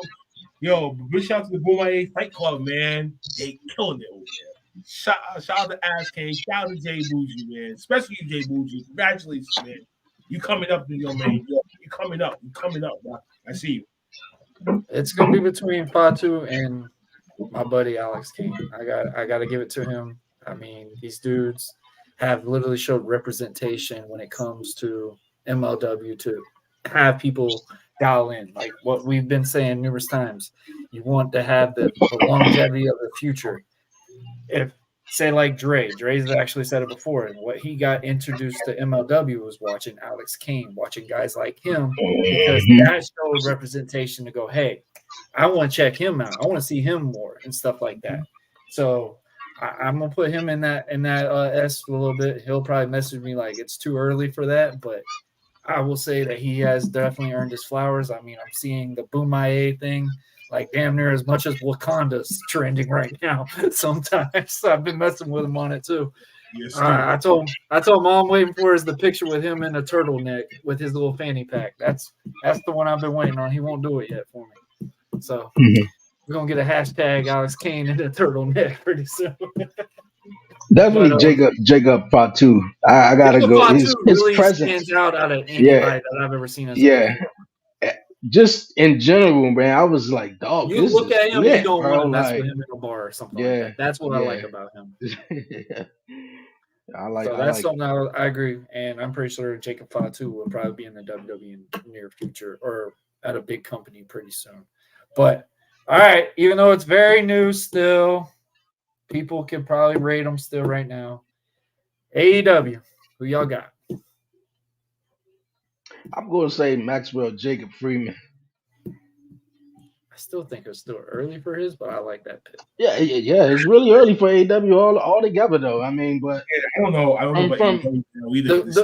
big shout out to the Boom Fight Club, man. They killing it over there. Shout out to Ass King. Shout out to Jay Bougie, man. Especially you, Jay Bougie. Congratulations, man. You coming up, man. You coming up. You coming up, bro. I see you. It's gonna be between Fatu and my buddy Alex King. I gotta give it to him. I mean, these dudes have literally showed representation when it comes to MLW to have people dial in. Like what we've been saying numerous times. You want to have the longevity of the future. If say like Dre's actually said it before, and what he got introduced to MLW was watching Alex Kane, watching guys like him, because that showed representation to go, hey, I want to check him out. I want to see him more and stuff like that. So I'm gonna put him in that S a little bit. He'll probably message me like it's too early for that, but I will say that he has definitely earned his flowers. I mean, I'm seeing the Boomaye thing like damn near as much as Wakanda's trending right now. Sometimes I've been messing with him on it too. Yes, I told him all I'm waiting for is the picture with him in a turtleneck with his little fanny pack. That's the one I've been waiting on. He won't do it yet for me. So we're gonna get a hashtag Alex Kane in a turtleneck pretty soon. Definitely Jacob Fatu. I gotta go. His really presence stands out of anybody that I've ever seen. Just in general, man, I was like, dog. You this look is at him, lit, you don't bro. want to mess Like, with him in a bar or something like that. That's what I like about him. So that's something I agree, and I'm pretty sure Jacob Fatu will probably be in the WWE in the near future or at a big company pretty soon. But all right, even though it's very new still, people can probably rate them still right now. AEW, who y'all got? I'm going to say Maxwell Jacob Freeman. I still think it's still early for his, but I like that pick. Yeah. It's really early for AEW all together, though. I mean, but I don't know.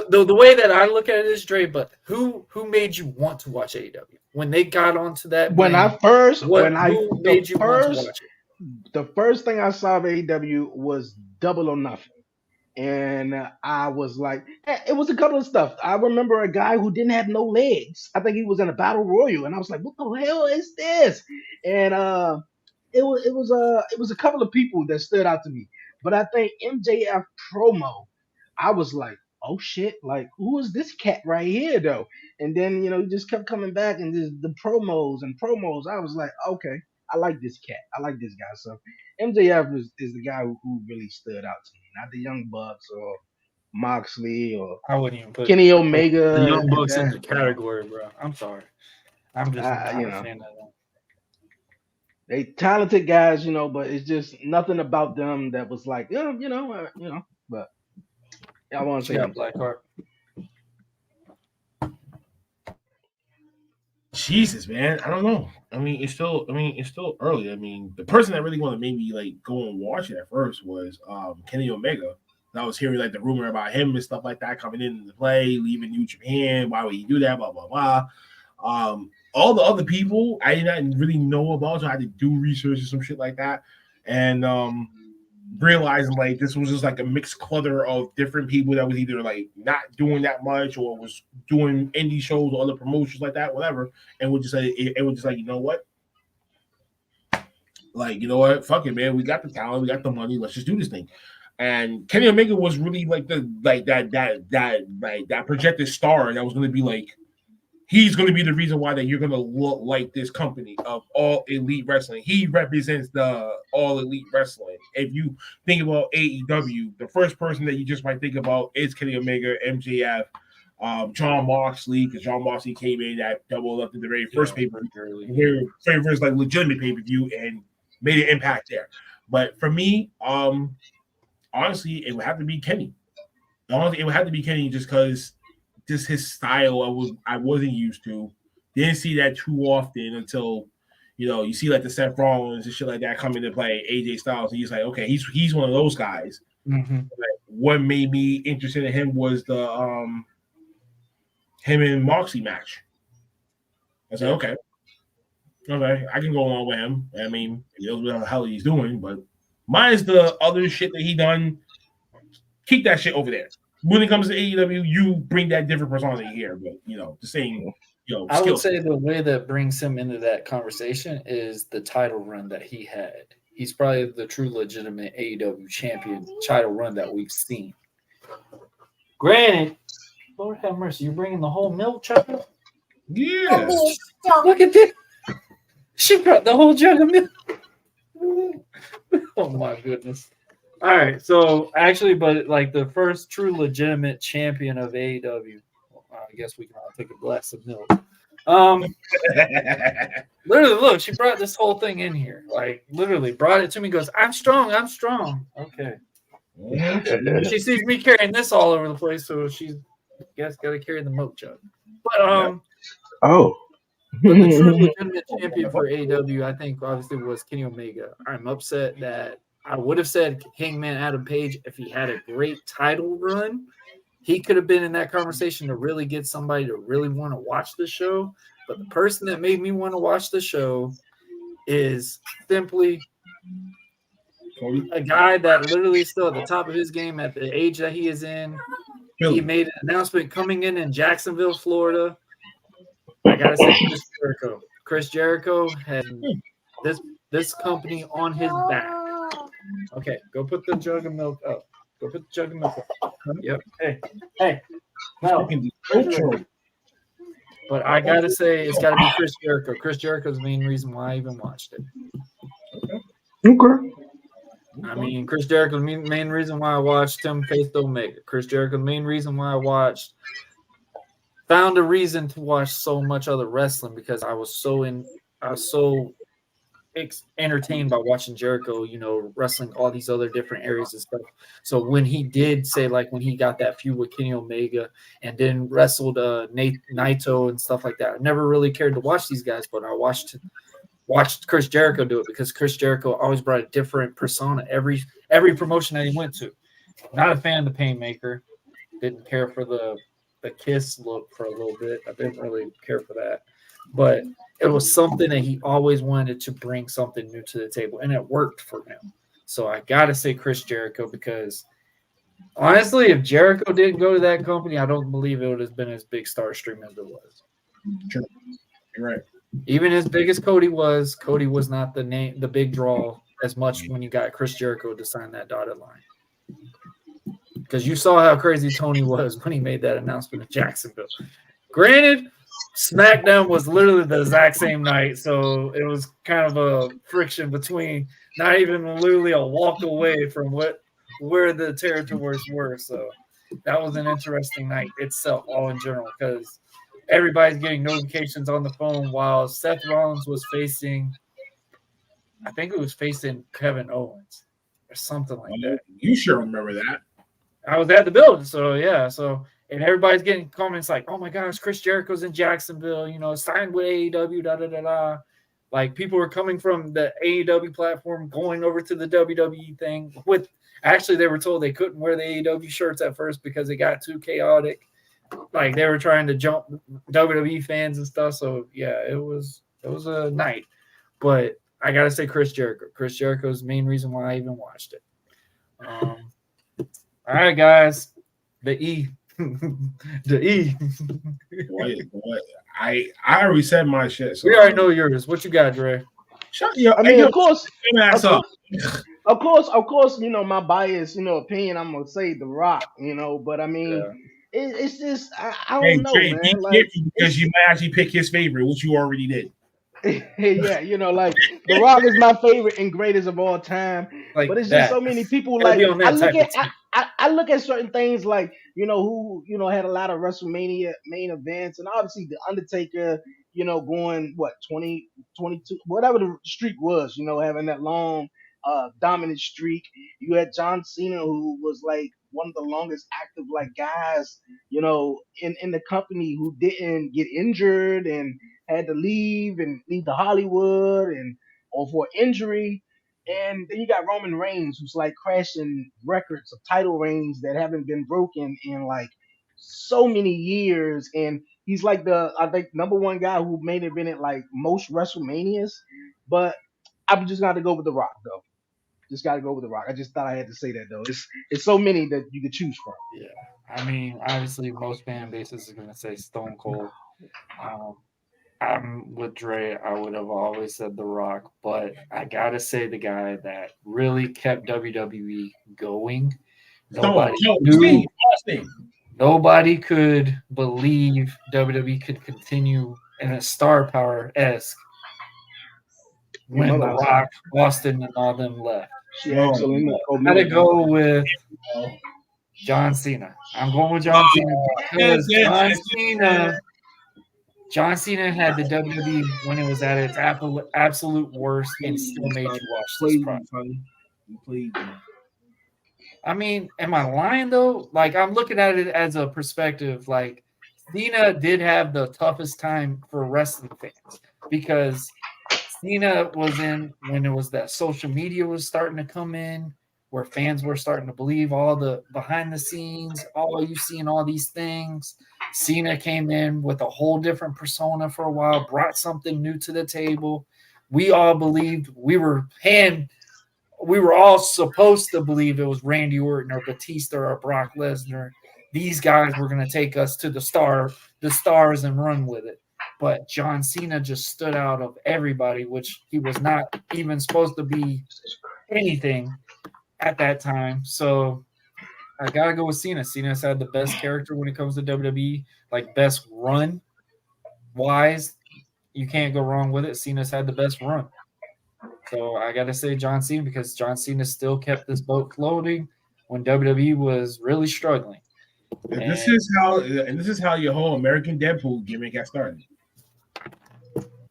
The way that I look at it is Dre. But who made you want to watch AEW when they got onto that? The first thing I saw of AEW was Double or Nothing. And I was like, it was a couple of stuff. I remember a guy who didn't have no legs. I think he was in a battle royal, and I was like, what the hell is this? And it was a couple of people that stood out to me. But I think MJF promo, I was like, oh shit, like who is this cat right here though? And then he just kept coming back and just the promos. I was like, okay, I like this cat. I like this guy. So MJF is the guy who really stood out to me. Not the Young Bucks or Moxley or I wouldn't even put Kenny Omega. The Young Bucks in the category, bro. I'm sorry. I'm just not a fan of them. They talented guys, but it's just nothing about them that was like, but I want to say Yeah, Blackheart. Jesus, man, I don't know. I mean, it's still early. I mean, the person that really wanted to make me like go and watch it at first was Kenny Omega. And I was hearing like the rumor about him and stuff like that coming into the play, leaving New Japan. Why would he do that? Blah blah blah. All the other people I didn't really know about, so I had to do research or some shit like that, and realizing like this was just like a mixed clutter of different people that was either like not doing that much or was doing indie shows or other promotions like that, whatever, and would just say it was just like, you know what, fuck it, man, we got the talent, we got the money, let's just do this thing. And Kenny Omega was really like that projected star that was going to be like, he's going to be the reason why that you're going to look like this company of All Elite Wrestling. He represents the All Elite Wrestling. If you think about AEW, the first person that you just might think about is Kenny Omega, MJF, John Moxley, because John Moxley came in that doubled up to the very first pay-per-view, very first like legitimate pay-per-view, and made an impact there. But for me, honestly, it would have to be Kenny. Honestly, it would have to be Kenny just because just his style I wasn't used to. Didn't see that too often until, you see like the Seth Rollins and shit like that come into play, AJ Styles, and he's like, okay, he's one of those guys. Mm-hmm. Like, what made me interested in him was the him and Moxley match. I said, okay, I can go along with him. I mean, he knows what the hell he's doing, but mine's the other shit that he done. Keep that shit over there. When it comes to AEW, you bring that different persona here, but the same, I would say the way that brings him into that conversation is the title run that he had. He's probably the true legitimate AEW champion title run that we've seen. Granted, Lord have mercy, you bringing the whole milk jug? Yeah. Look at this. She brought the whole jug of milk. Oh my goodness. All right, so actually, but like the first true legitimate champion of AEW, I guess we can all take a glass of milk. Literally, look, she brought this whole thing in here. Like, literally brought it to me. Goes, I'm strong. Okay. She sees me carrying this all over the place, so she's, I guess, got to carry the milk jug. But oh. But the true legitimate champion for AEW, I think, obviously, was Kenny Omega. I'm upset that I would have said Hangman Adam Page if he had a great title run. He could have been in that conversation to really get somebody to really want to watch the show. But the person that made me want to watch the show is simply a guy that literally is still at the top of his game at the age that he is in. He made an announcement coming in Jacksonville, Florida. I gotta say, Chris Jericho. Chris Jericho had this company on his back. Okay, go put the jug of milk up. Yep. Hey. No. But I gotta say, it's gotta be Chris Jericho. Chris Jericho's the main reason why I even watched it. Okay. I mean, Chris Jericho's the main reason why I watched him face Omega. Chris Jericho, the main reason why I found a reason to watch so much other wrestling because I was so entertained by watching Jericho, wrestling all these other different areas and stuff. So when he did say, like, when he got that feud with Kenny Omega and then wrestled Naito and stuff like that, I never really cared to watch these guys, but I watched Chris Jericho do it because Chris Jericho always brought a different persona every promotion that he went to. Not a fan of the Painmaker. Didn't care for the Kiss look for a little bit. I didn't really care for that. But it was something that he always wanted to bring something new to the table, and it worked for him. So I got to say Chris Jericho because, honestly, if Jericho didn't go to that company, I don't believe it would have been as big star stream as it was. Sure. You're right. Even as big as Cody was not the big draw as much when you got Chris Jericho to sign that dotted line. Because you saw how crazy Tony was when he made that announcement in Jacksonville. Granted, SmackDown was literally the exact same night, so it was kind of a friction between not even literally a walk away from where the territories were. So that was an interesting night itself, all in general, because everybody's getting notifications on the phone while Seth Rollins was facing, I think it was facing Kevin Owens or something like that. You sure remember that? I was at the building, so yeah. So and everybody's getting comments like, "Oh my gosh, Chris Jericho's in Jacksonville. You know, signed with AEW." Da da da da. Like people were coming from the AEW platform, going over to the WWE thing. With actually, they were told they couldn't wear the AEW shirts at first because it got too chaotic. Like they were trying to jump WWE fans and stuff. So yeah, it was a night. But I gotta say, Chris Jericho. Chris Jericho is the main reason why I even watched it. All right, guys, the E, the E. What? I already said my shit. So We already know yours. What you got, Dre? Shut your. I mean, of course, Of course, you know, my bias, you know, opinion, I'm gonna say The Rock, you know, but I mean, it's just I don't know, Trey, man. Like, because you might actually pick his favorite, which you already did. yeah, you know, like The Rock is my favorite and greatest of all time. Like but it's that. just so many people. Gotta Like be on that type of team. I look at certain things like, you know, who, you know, had a lot of WrestleMania main events, and obviously the Undertaker, you know, going what 20, 22, whatever the streak was, you know, having that long dominant streak. You had John Cena, who was like one of the longest active like guys, you know, in the company, who didn't get injured and had to leave to Hollywood and or for injury. And then you got Roman Reigns, who's like crashing records of title reigns that haven't been broken in like so many years. And he's like I think #1 guy who made it been at like most WrestleManias. But I'm just gotta go with The Rock though. Just gotta go with The Rock. I just thought I had to say that though. It's so many that you could choose from. Yeah, I mean, obviously, most fan bases are gonna say Stone Cold. I'm with Dre. I would have always said The Rock, but I gotta say the guy that really kept WWE going. Nobody could believe WWE could continue in a star power-esque when The Rock, Austin, and all them left. Yeah, I gotta go with John Cena. I'm going with John Cena because John Cena had the WWE when it was at its absolute worst and still made you watch this product. I mean, am I lying though? Like, I'm looking at it as a perspective. Like, Cena did have the toughest time for wrestling fans because Cena was in when it was that social media was starting to come in, where fans were starting to believe all the behind the scenes, you seeing all these things. Cena came in with a whole different persona for a while, brought something new to the table. We all believed we were all supposed to believe it was Randy Orton or Batista or Brock Lesnar. These guys were going to take us to the stars and run with it. But John Cena just stood out of everybody, which he was not even supposed to be anything at that time. So I gotta go with Cena. Cena's had the best character when it comes to WWE, like best run wise. You can't go wrong with it. Cena's had the best run. So I gotta say John Cena because John Cena still kept this boat floating when WWE was really struggling. And this is how your whole American Deadpool gimmick got started.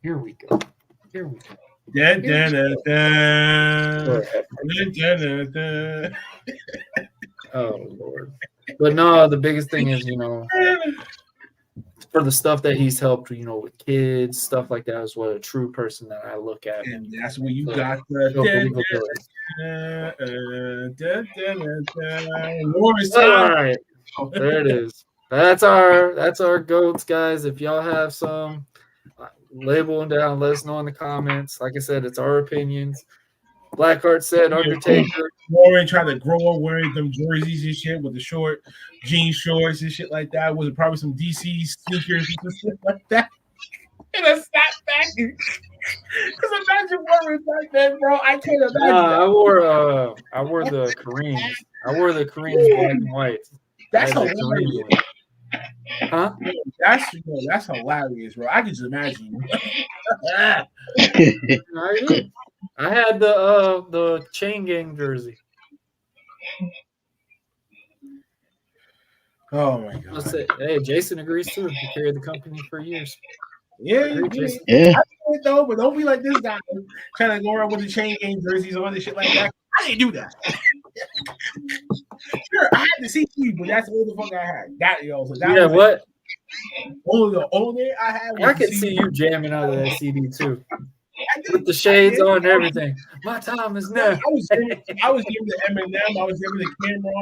Here we go. Oh Lord. But no, the biggest thing is, you know, for the stuff that he's helped, you know, with kids, stuff like that is what a true person that I look at. And that's where you got all right. There it is. That's our goats, guys. If y'all have some, label them down. Let us know in the comments. Like I said, it's our opinions. Blackheart said Undertaker. Warren tried to grow up wearing them jerseys and shit with the short jean shorts and shit like that. Was it probably some DC sneakers and shit like that? And a snapback. Because imagine wearing back then, bro. I can't imagine. I wore the Kareems. I wore the Kareems black and white. That's hilarious. Huh? That's hilarious, bro. I can just imagine. I had the chain gang jersey. Oh my god! Let's say, hey, Jason agrees too. He carried the company for years. Yeah. I though, but don't be like this guy trying to go around with the chain gang jerseys or other shit like that. I didn't do that. Sure, I had the CD, but that's all the fuck I had. That yo, so that Yeah, was what? The only I had. Was I the could CD. see you jamming out of that CD too, with the shades on and everything. My time is now. I was giving the Eminem. I was giving the Cameron.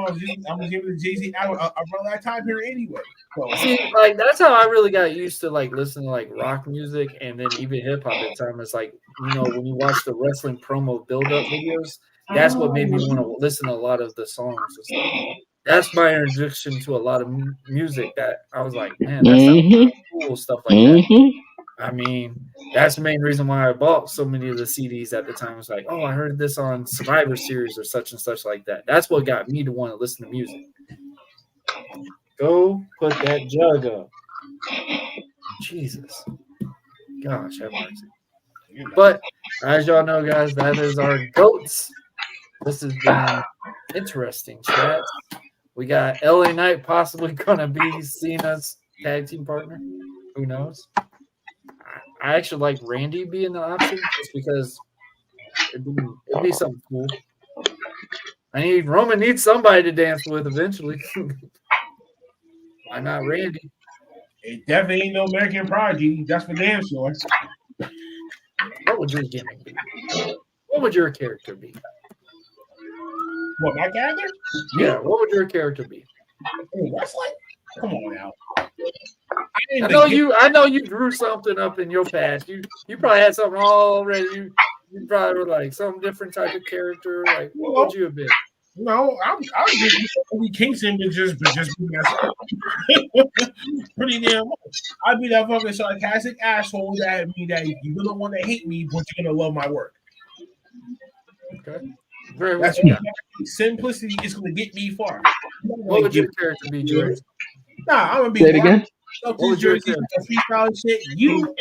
I was giving the Jay-Z around that time period anyway. So. See, like that's how I really got used to like listening to like rock music and then even hip hop at the time. It's like, you know, when you watch the wrestling promo build-up videos, that's what made me want to listen to a lot of the songs and stuff. That's my introduction to a lot of music that I was like, man, that's cool stuff like that. I mean, that's the main reason why I bought so many of the CDs at the time. It was like, oh, I heard this on Survivor Series or such and such like that. That's what got me to want to listen to music. Go put that jug up. Jesus. Gosh, have mercy. But as y'all know, guys, that is our GOATs. This has been interesting, chat. We got LA Knight possibly going to be Cena's tag team partner. Who knows? I actually like Randy being the option just because it'd be something cool. Roman needs somebody to dance with eventually. Why not Randy? It definitely ain't no American Prodigy. That's for damn sure. What would your gimmick be? What would your character be? What, my character? Yeah, what would your character be? Wrestling? Come on now. I know you drew something up in your past. You probably had something already. You probably were like some different type of character. Like, what would you have been? No, I'm just Kobe Kingston, but just be myself. Pretty damn much. I'd be that fucking sarcastic asshole that you're gonna want to hate me, but you're gonna love my work. Okay. Very That's well. Simplicity is gonna get me far. What would your character be, George? Nah, I'm gonna be. Say it again. What would your freestyle shit?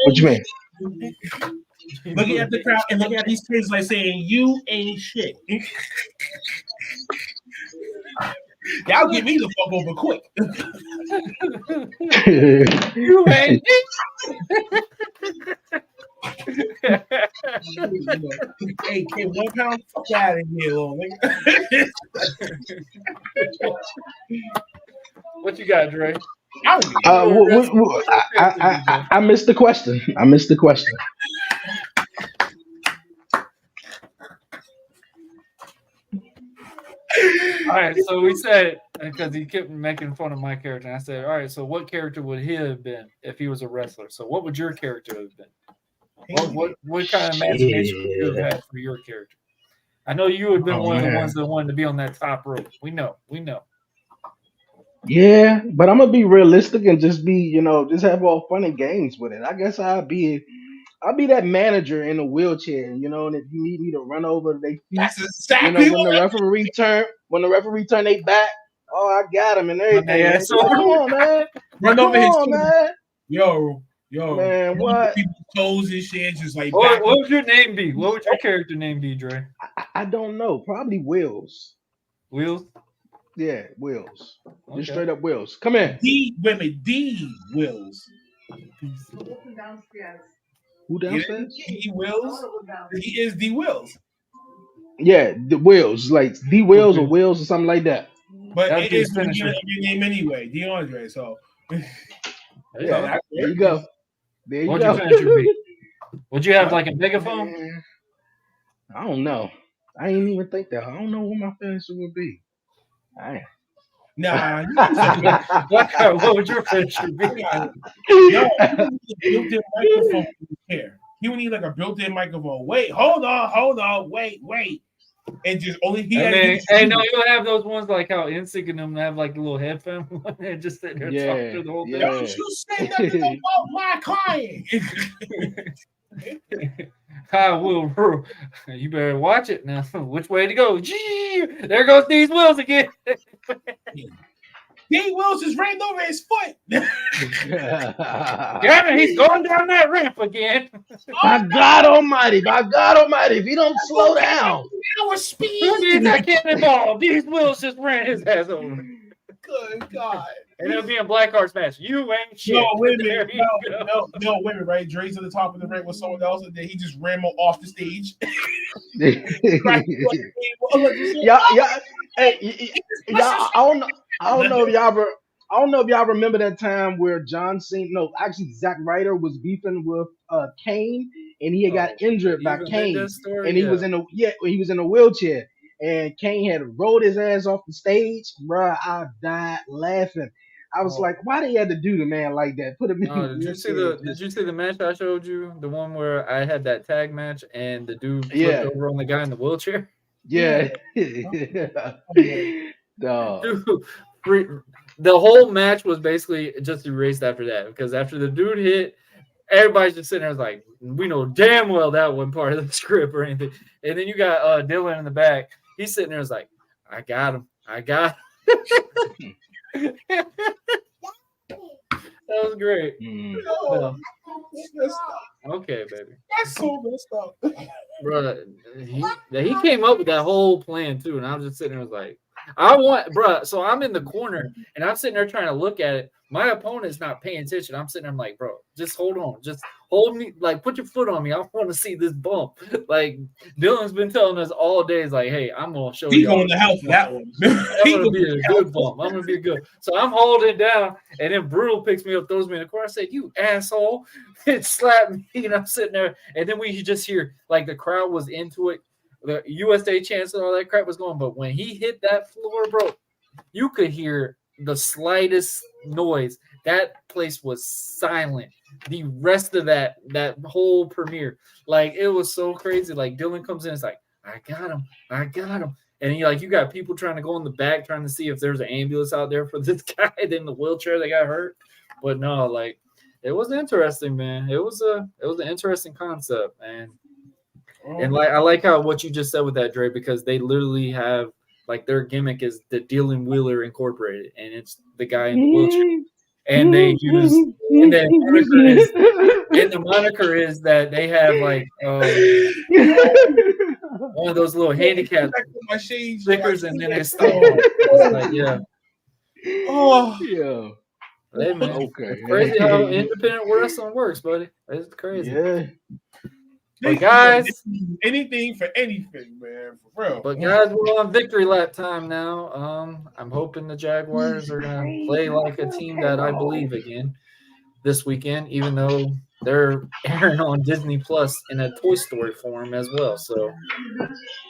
What you mean? Looking at the crowd and looking at these kids like saying, "You ain't shit." Y'all get me the fuck over quick. You ain't Hey, kid, 1 pound, fuck out of here, little nigga. What you got, Dre? I missed the question. All right, so we said, because he kept making fun of my character, and I said, all right, so what character would he have been if he was a wrestler? So what would your character have been? What kind of imagination would you have had for your character? I know you would have been one of the ones that wanted to be on that top rope. We know. Yeah, but I'm gonna be realistic and just be, just have all fun and games with it. I guess I'll be that manager in a wheelchair, and if you need me to run over their feet, that's exactly when the referee turn they back, oh, I got him and everything. Yeah, so come on, man. Run over his man. Yo, man, what? People's toes and shit, just like. What would your name be? What would your character name be, Dre? I don't know. Probably Wills. Wills? Yeah, Wills. Okay. Just straight up Wills. Come in. D Wills. Who downstairs? D Wills. He is D Wills. Yeah, the Wills, like D Wills or Wills or something like that. But it is the beginning of your name anyway, DeAndre. So yeah, there you go. There you What'd go. your finisher be? Would you have like a megaphone? I don't know. I ain't even think that. I don't know what my finisher would be. Nah. What would your finisher be? Yo, built-in microphone here. He would need like a built-in microphone. Wait, hold on, wait. And just only he. Hey, no, you'll have those ones like how NSYNC and them have like the little headphone one and just sit there talking through the whole thing. Don't you say nothing about my client. I will. You better watch it now. Which way to go? Gee, there goes these wheels again. D Wills just ran over his foot. Damn it, he's going down that ramp again. By God Almighty, if he don't slow down. Our speed. Who needs that cannonball? These Wills just ran his ass over. Good God. And it'll be a Blackheart's match. You ain't shit. No, wait a There minute. you No, wait a minute, right? Dre's at the top of the ring with someone else, and then he just ran off the stage. I don't know if y'all remember that time where John Cena, actually Zack Ryder was beefing with Kane, and he had got injured by Kane, and he was in a wheelchair, and Kane had rolled his ass off the stage. Bruh, I died laughing. I was like, why they had to do the man like that? Put him in. Did you see the match I showed you? The one where I had that tag match and the dude flipped over on the guy in the wheelchair? Yeah. Dude, the whole match was basically just erased after that, because after the dude hit, everybody's just sitting there like, we know damn well that wasn't part of the script or anything. And then you got Dylan in the back. He's sitting there like, I got him. That was great. Okay, baby. That's so messed up. Bro, he came up with that whole plan too, and I was just sitting there like, so I'm in the corner and I'm sitting there trying to look at it. My opponent's not paying attention. I'm sitting there, I'm like, bro, just hold on. Just hold me, like, put your foot on me. I want to see this bump. Like, Dylan's been telling us all day, like, hey, I'm going to show you. He's going to hell for that one. I'm going to be a good bump. I'm going to be good. So I'm holding down, and then Brutal picks me up, throws me in the corner. I said, you asshole. It slapped me, and I'm sitting there. And then we just hear, like, the crowd was into it. The USA chants and all that crap was going. But when he hit that floor, bro, you could hear the slightest noise. That place was silent. The rest of that whole premiere, like, it was so crazy. Like, Dylan comes in, it's like, I got him. And you got people trying to go in the back, trying to see if there's an ambulance out there for this guy in the wheelchair that got hurt. But no, like, it was interesting, man. It was an interesting concept, man. And like, I like how what you just said with that, Dre, because they literally have, like, their gimmick is the Dylan Wheeler Incorporated, and it's the guy in the wheelchair. And they use, and then the moniker is that they have, like, one of those little handicap stickers, and then they stole. Like, yeah. Oh yeah. Hey, man. Okay. It's crazy how independent wrestling works, buddy. It's crazy. Yeah. But guys, anything for anything, man, for real. But guys, we're on victory lap time now. I'm hoping the Jaguars are gonna play like a team that I believe again this weekend, even though they're airing on Disney Plus in a Toy Story form as well. So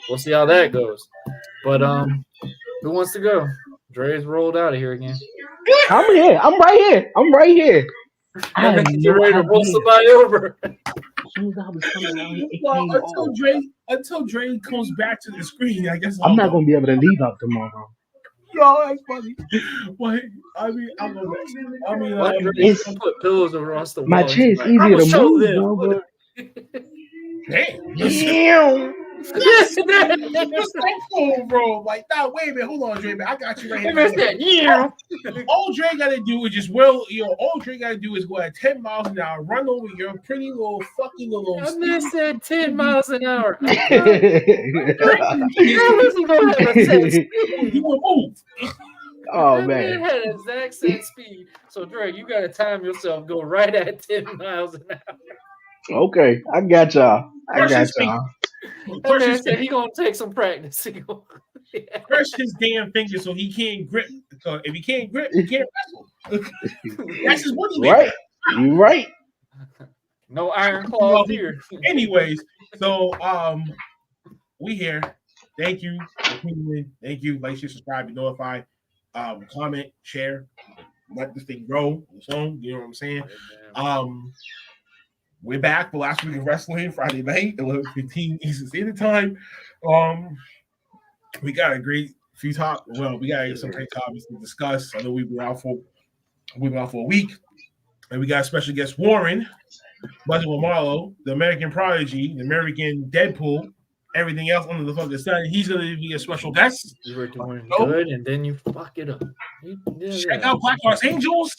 we'll see how that goes. But who wants to go? Dre's rolled out of here again. I'm here. I'm right here. You're ready to roll somebody over. Until Dre comes back to the screen, I guess I'm not gonna be able to leave out tomorrow. No, that's funny. Wait, I mean, I'll go next. I mean, put pillows across the wall. My chair's easier to move, bro. Damn. Bro. Like, nah, wait a minute. Hold on, Dre. I got you right here. All Dre gotta do is just all Dre gotta do is go at 10 miles an hour, run over your pretty little fucking little. I just said 10 miles an hour. He will move. Oh man. Had exact same speed. So Dre, you gotta time yourself. Go right at 10 miles an hour. Okay, I got y'all. That man said he gonna take some practice. Crush his damn finger so he can't grip. So if he can't grip, he can't wrestle. That's his money. Right. You right. No iron claws here. Anyways, so we here. Thank you for tuning in. Thank you. Like, share, subscribe, be notified. Comment, share, let this thing grow. So, you know what I'm saying? We're back for last week of wrestling, Friday night, 11:15 Eastern Standard Time. We got a great few topics. Well, we got some great topics to discuss. I know we've been out for a week, and we got a special guest, Warren Buzzard Marlowe, the American Prodigy, the American Deadpool, everything else under the fucking sun. He's gonna be a special guest. You were doing good, and then you fuck it up. Check out Black Horse Angels.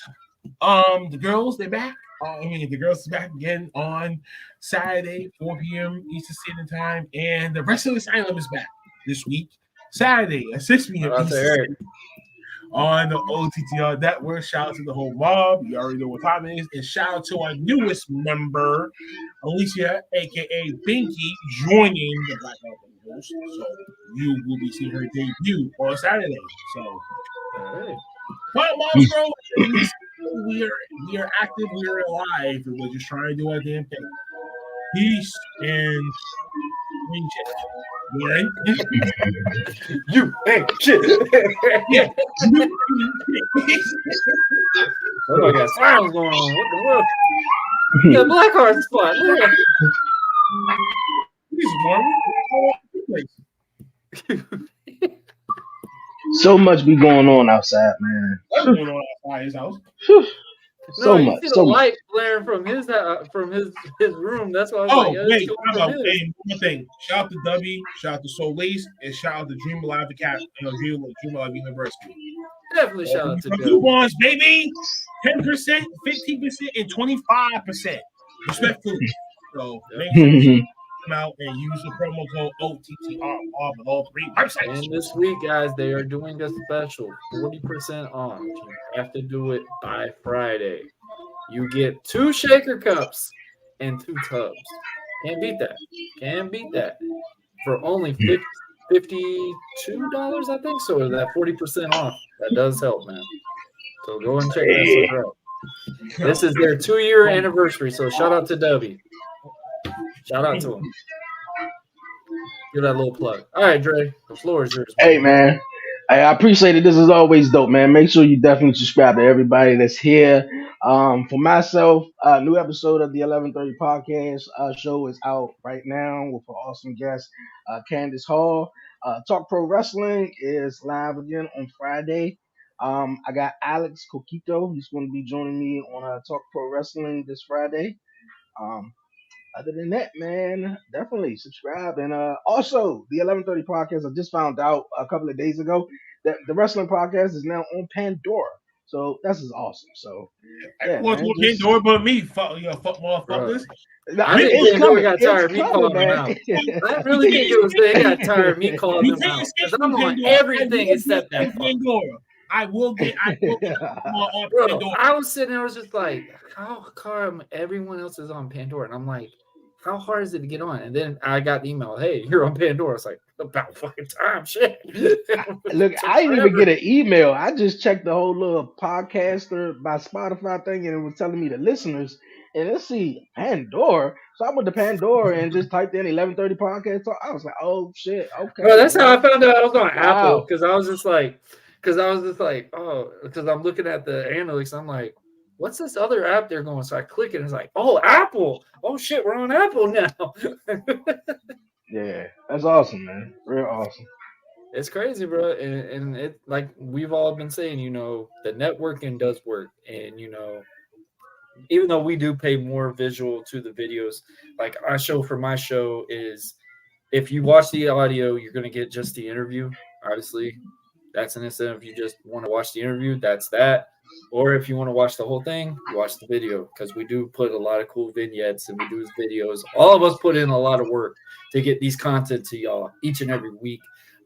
The girls, they're back. The girls is back again on Saturday, 4 p.m. Eastern Standard Time, and the Wrestling Asylum is back this week, Saturday at 6 p.m. Eastern. on the OTTR network. Shout out to the whole mob. You already know what time it is. And shout out to our newest member, Alicia, aka Binky, joining the Black Album Host. So you will be seeing her debut on Saturday. So, but Monstro, we are active, we are alive, and we're just trying to do our damn thing. Peace and you ain't shit. Yeah. Oh, I got sounds going on. What the world? The black heart spot. So much be going on outside, man. What's going on outside his house? So you much, see so the much. light blaring from his room. That's why I was Oh, like, yeah, wait, it's one thing. Shout out to W, shout out to Soul Lace, and shout out to Dream Alive Academy, Dream Alive University. Definitely shout out to them. Coupons, baby. 10%, 15%, and 25%. Respectfully. So make sure you come out and use the promo code OTTR on all three websites. And this week, guys, they are doing a special 40% off. You have to do it by Friday. You get 2 shaker cups and 2 tubs. Can't beat that. Can't beat that. For only $52, I think. So that 40% off. That does help, man. So go and check that sucker out. This is their 2-year anniversary. So shout out to Dubby. Shout out to him. Give that little plug. All right, Dre, the floor is yours. Hey, man. I appreciate it. This is always dope, man. Make sure you definitely subscribe to everybody that's here. For myself, new episode of the 1130 podcast show is out right now with an awesome guest, Candace Hall. Talk Pro Wrestling is live again on Friday. I got Alex Coquito. He's going to be joining me on Talk Pro Wrestling this Friday. Other than that, man, definitely subscribe. And also, the 1130 podcast, I just found out a couple of days ago that the wrestling podcast is now on Pandora. So that's just awesome. So, yeah, Everyone's on Pandora but me. Fuck motherfuckers. I think Pandora got tired of me calling them out. I really think it was they got tired of me calling them out. Because I'm on everything except that Pandora. I will get on Bro, Pandora. I was sitting there, I was just like, how come everyone else is on Pandora? And I'm like, how hard is it to get on? And then I got the email, hey, you're on Pandora. I was like, about fucking time, shit. Look, I didn't even get an email. I just checked the whole little podcaster by Spotify thing, and it was telling me the listeners. And let's see, Pandora. So I went to Pandora and just typed in 1130 podcast. So I was like, oh shit, okay. Bro, that's how I found out I was on Apple, because I was just like, oh, because I'm looking at the analytics. I'm like, what's this other app they're going? So I click it and it's like, oh, Apple. Oh shit, we're on Apple now. Yeah, that's awesome, man. Real awesome. It's crazy, bro. And it, like we've all been saying, you know, the networking does work. And, you know, even though we do pay more visual to the videos, like our show for my show is, if you watch the audio, you're going to get just the interview. Obviously, that's an incentive. If you just want to watch the interview, that's that. Or if you want to watch the whole thing, you watch the video, because we do put a lot of cool vignettes and we do videos. All of us put in a lot of work to get these content to y'all each and every week.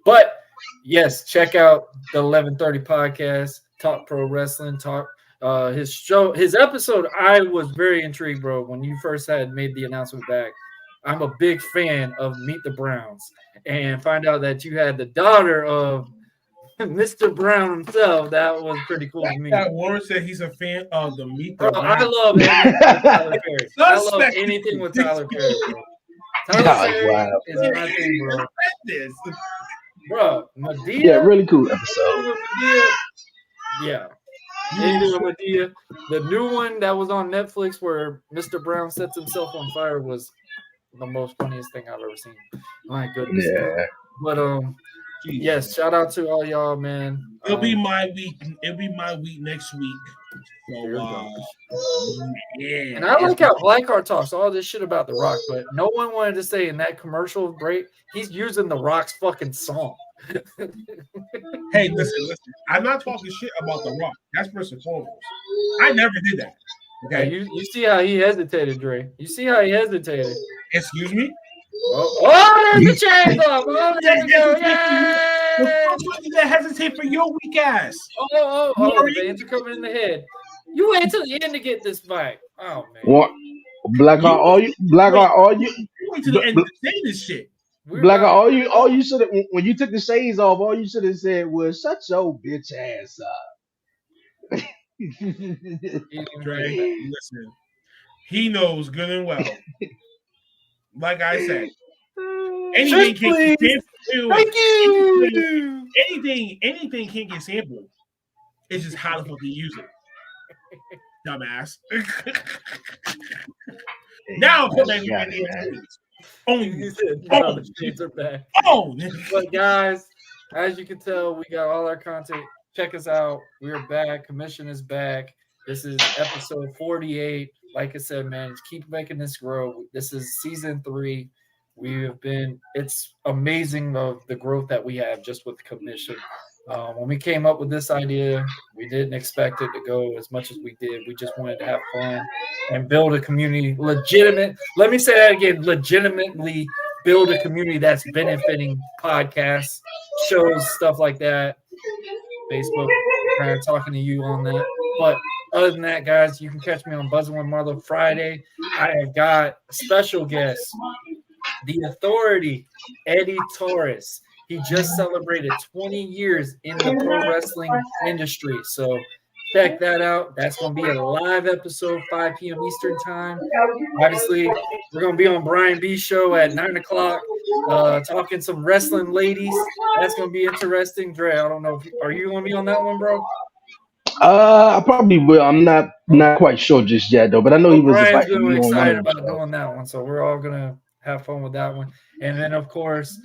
But yes, check out the 1130 podcast, Talk Pro Wrestling, his show, his episode. I was very intrigued, bro, when you first had made the announcement back. I'm a big fan of Meet the Browns, and find out that you had the daughter of Mr. Brown himself. That was pretty cool to me. That Warren said he's a fan of the Meet the Bro, Browns. I love anything with Tyler Perry. I love anything with Tyler Perry, bro. Tyler Perry is my thing, bro. Bro, Madea. Yeah, really cool episode. Yeah. Anything with Madea. The new one that was on Netflix where Mr. Brown sets himself on fire was the most funniest thing I've ever seen. My goodness. Yeah. But yes, shout out to all y'all, man. It'll be my week. It'll be my week next week. So yeah. And I like how Blackheart talks all this shit about The Rock, but no one wanted to say in that commercial break he's using The Rock's fucking song. Hey, listen. I'm not talking shit about The Rock. That's first and foremost. I never did that. Okay. Yeah, you see how he hesitated, Dre. You see how he hesitated. Excuse me? Oh, there's the chains off. Oh, there we go. Yay! Why did that hesitate for your weak ass? Oh, the veins are coming in the head. You wait till the end to get this bike. Oh man. What? Blackheart, all you wait till the end to say this shit. Blackheart, all you should have when you took the shades off, all you should have said was shut your bitch ass up. Dre, listen. He knows good and well. Like I said, anything can get sampled. Thank you. Anything can get sampled. It's just how the fuck you use it. Dumbass. Now put back in the shades are back. But guys, as you can tell, we got all our content. Check us out. We're back. Commission is back. This is episode 48. Like I said, man, keep making this grow. This is season 3. It's amazing of the growth that we have just with the Commission. When we came up with this idea, we didn't expect it to go as much as we did. We just wanted to have fun and build a community. Let me say that again, legitimately build a community that's benefiting podcasts, shows, stuff like that. Facebook, kind of talking to you on that. But other than that, guys, you can catch me on Buzzing with Marlo Friday. I have got a special guest, the Authority, Eddie Torres. He just celebrated 20 years in the pro wrestling industry. So check that out. That's going to be a live episode, 5 p.m. Eastern time. Obviously, we're going to be on Brian B. Show at 9 o'clock, talking some wrestling ladies. That's going to be interesting. Dre, I don't know. Are you going to be on that one, bro? I probably will. I'm not quite sure just yet, though. But I know he was really excited about doing that one. So we're all going to have fun with that one. And then, of course,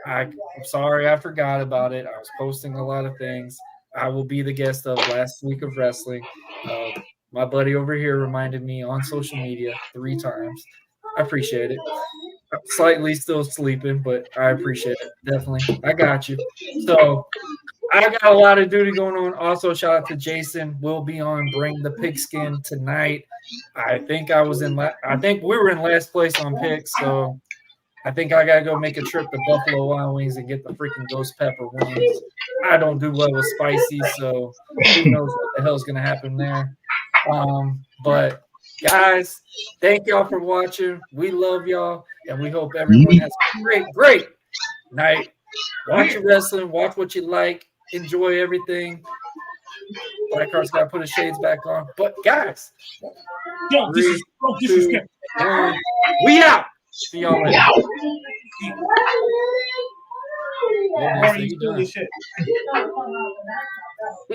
I'm sorry I forgot about it. I was posting a lot of things. I will be the guest of Last Week of Wrestling. My buddy over here reminded me on social media 3 times. I appreciate it. I'm slightly still sleeping, but I appreciate it. Definitely. I got you. So I got a lot of duty going on. Also, shout out to Jason. We'll be on Bring the Pigskin tonight. I think we were in last place on picks, so I think I gotta go make a trip to Buffalo Wild Wings and get the freaking ghost pepper wings. I don't do well with spicy, so who knows what the hell's gonna happen there. But guys, thank y'all for watching. We love y'all, and we hope everyone has a great night. Watch your wrestling, watch what you like, enjoy everything. Blackheart's gotta put his shades back on. But guys, 3, 2, 1, we out. See y'all later. Why are you doing this shit?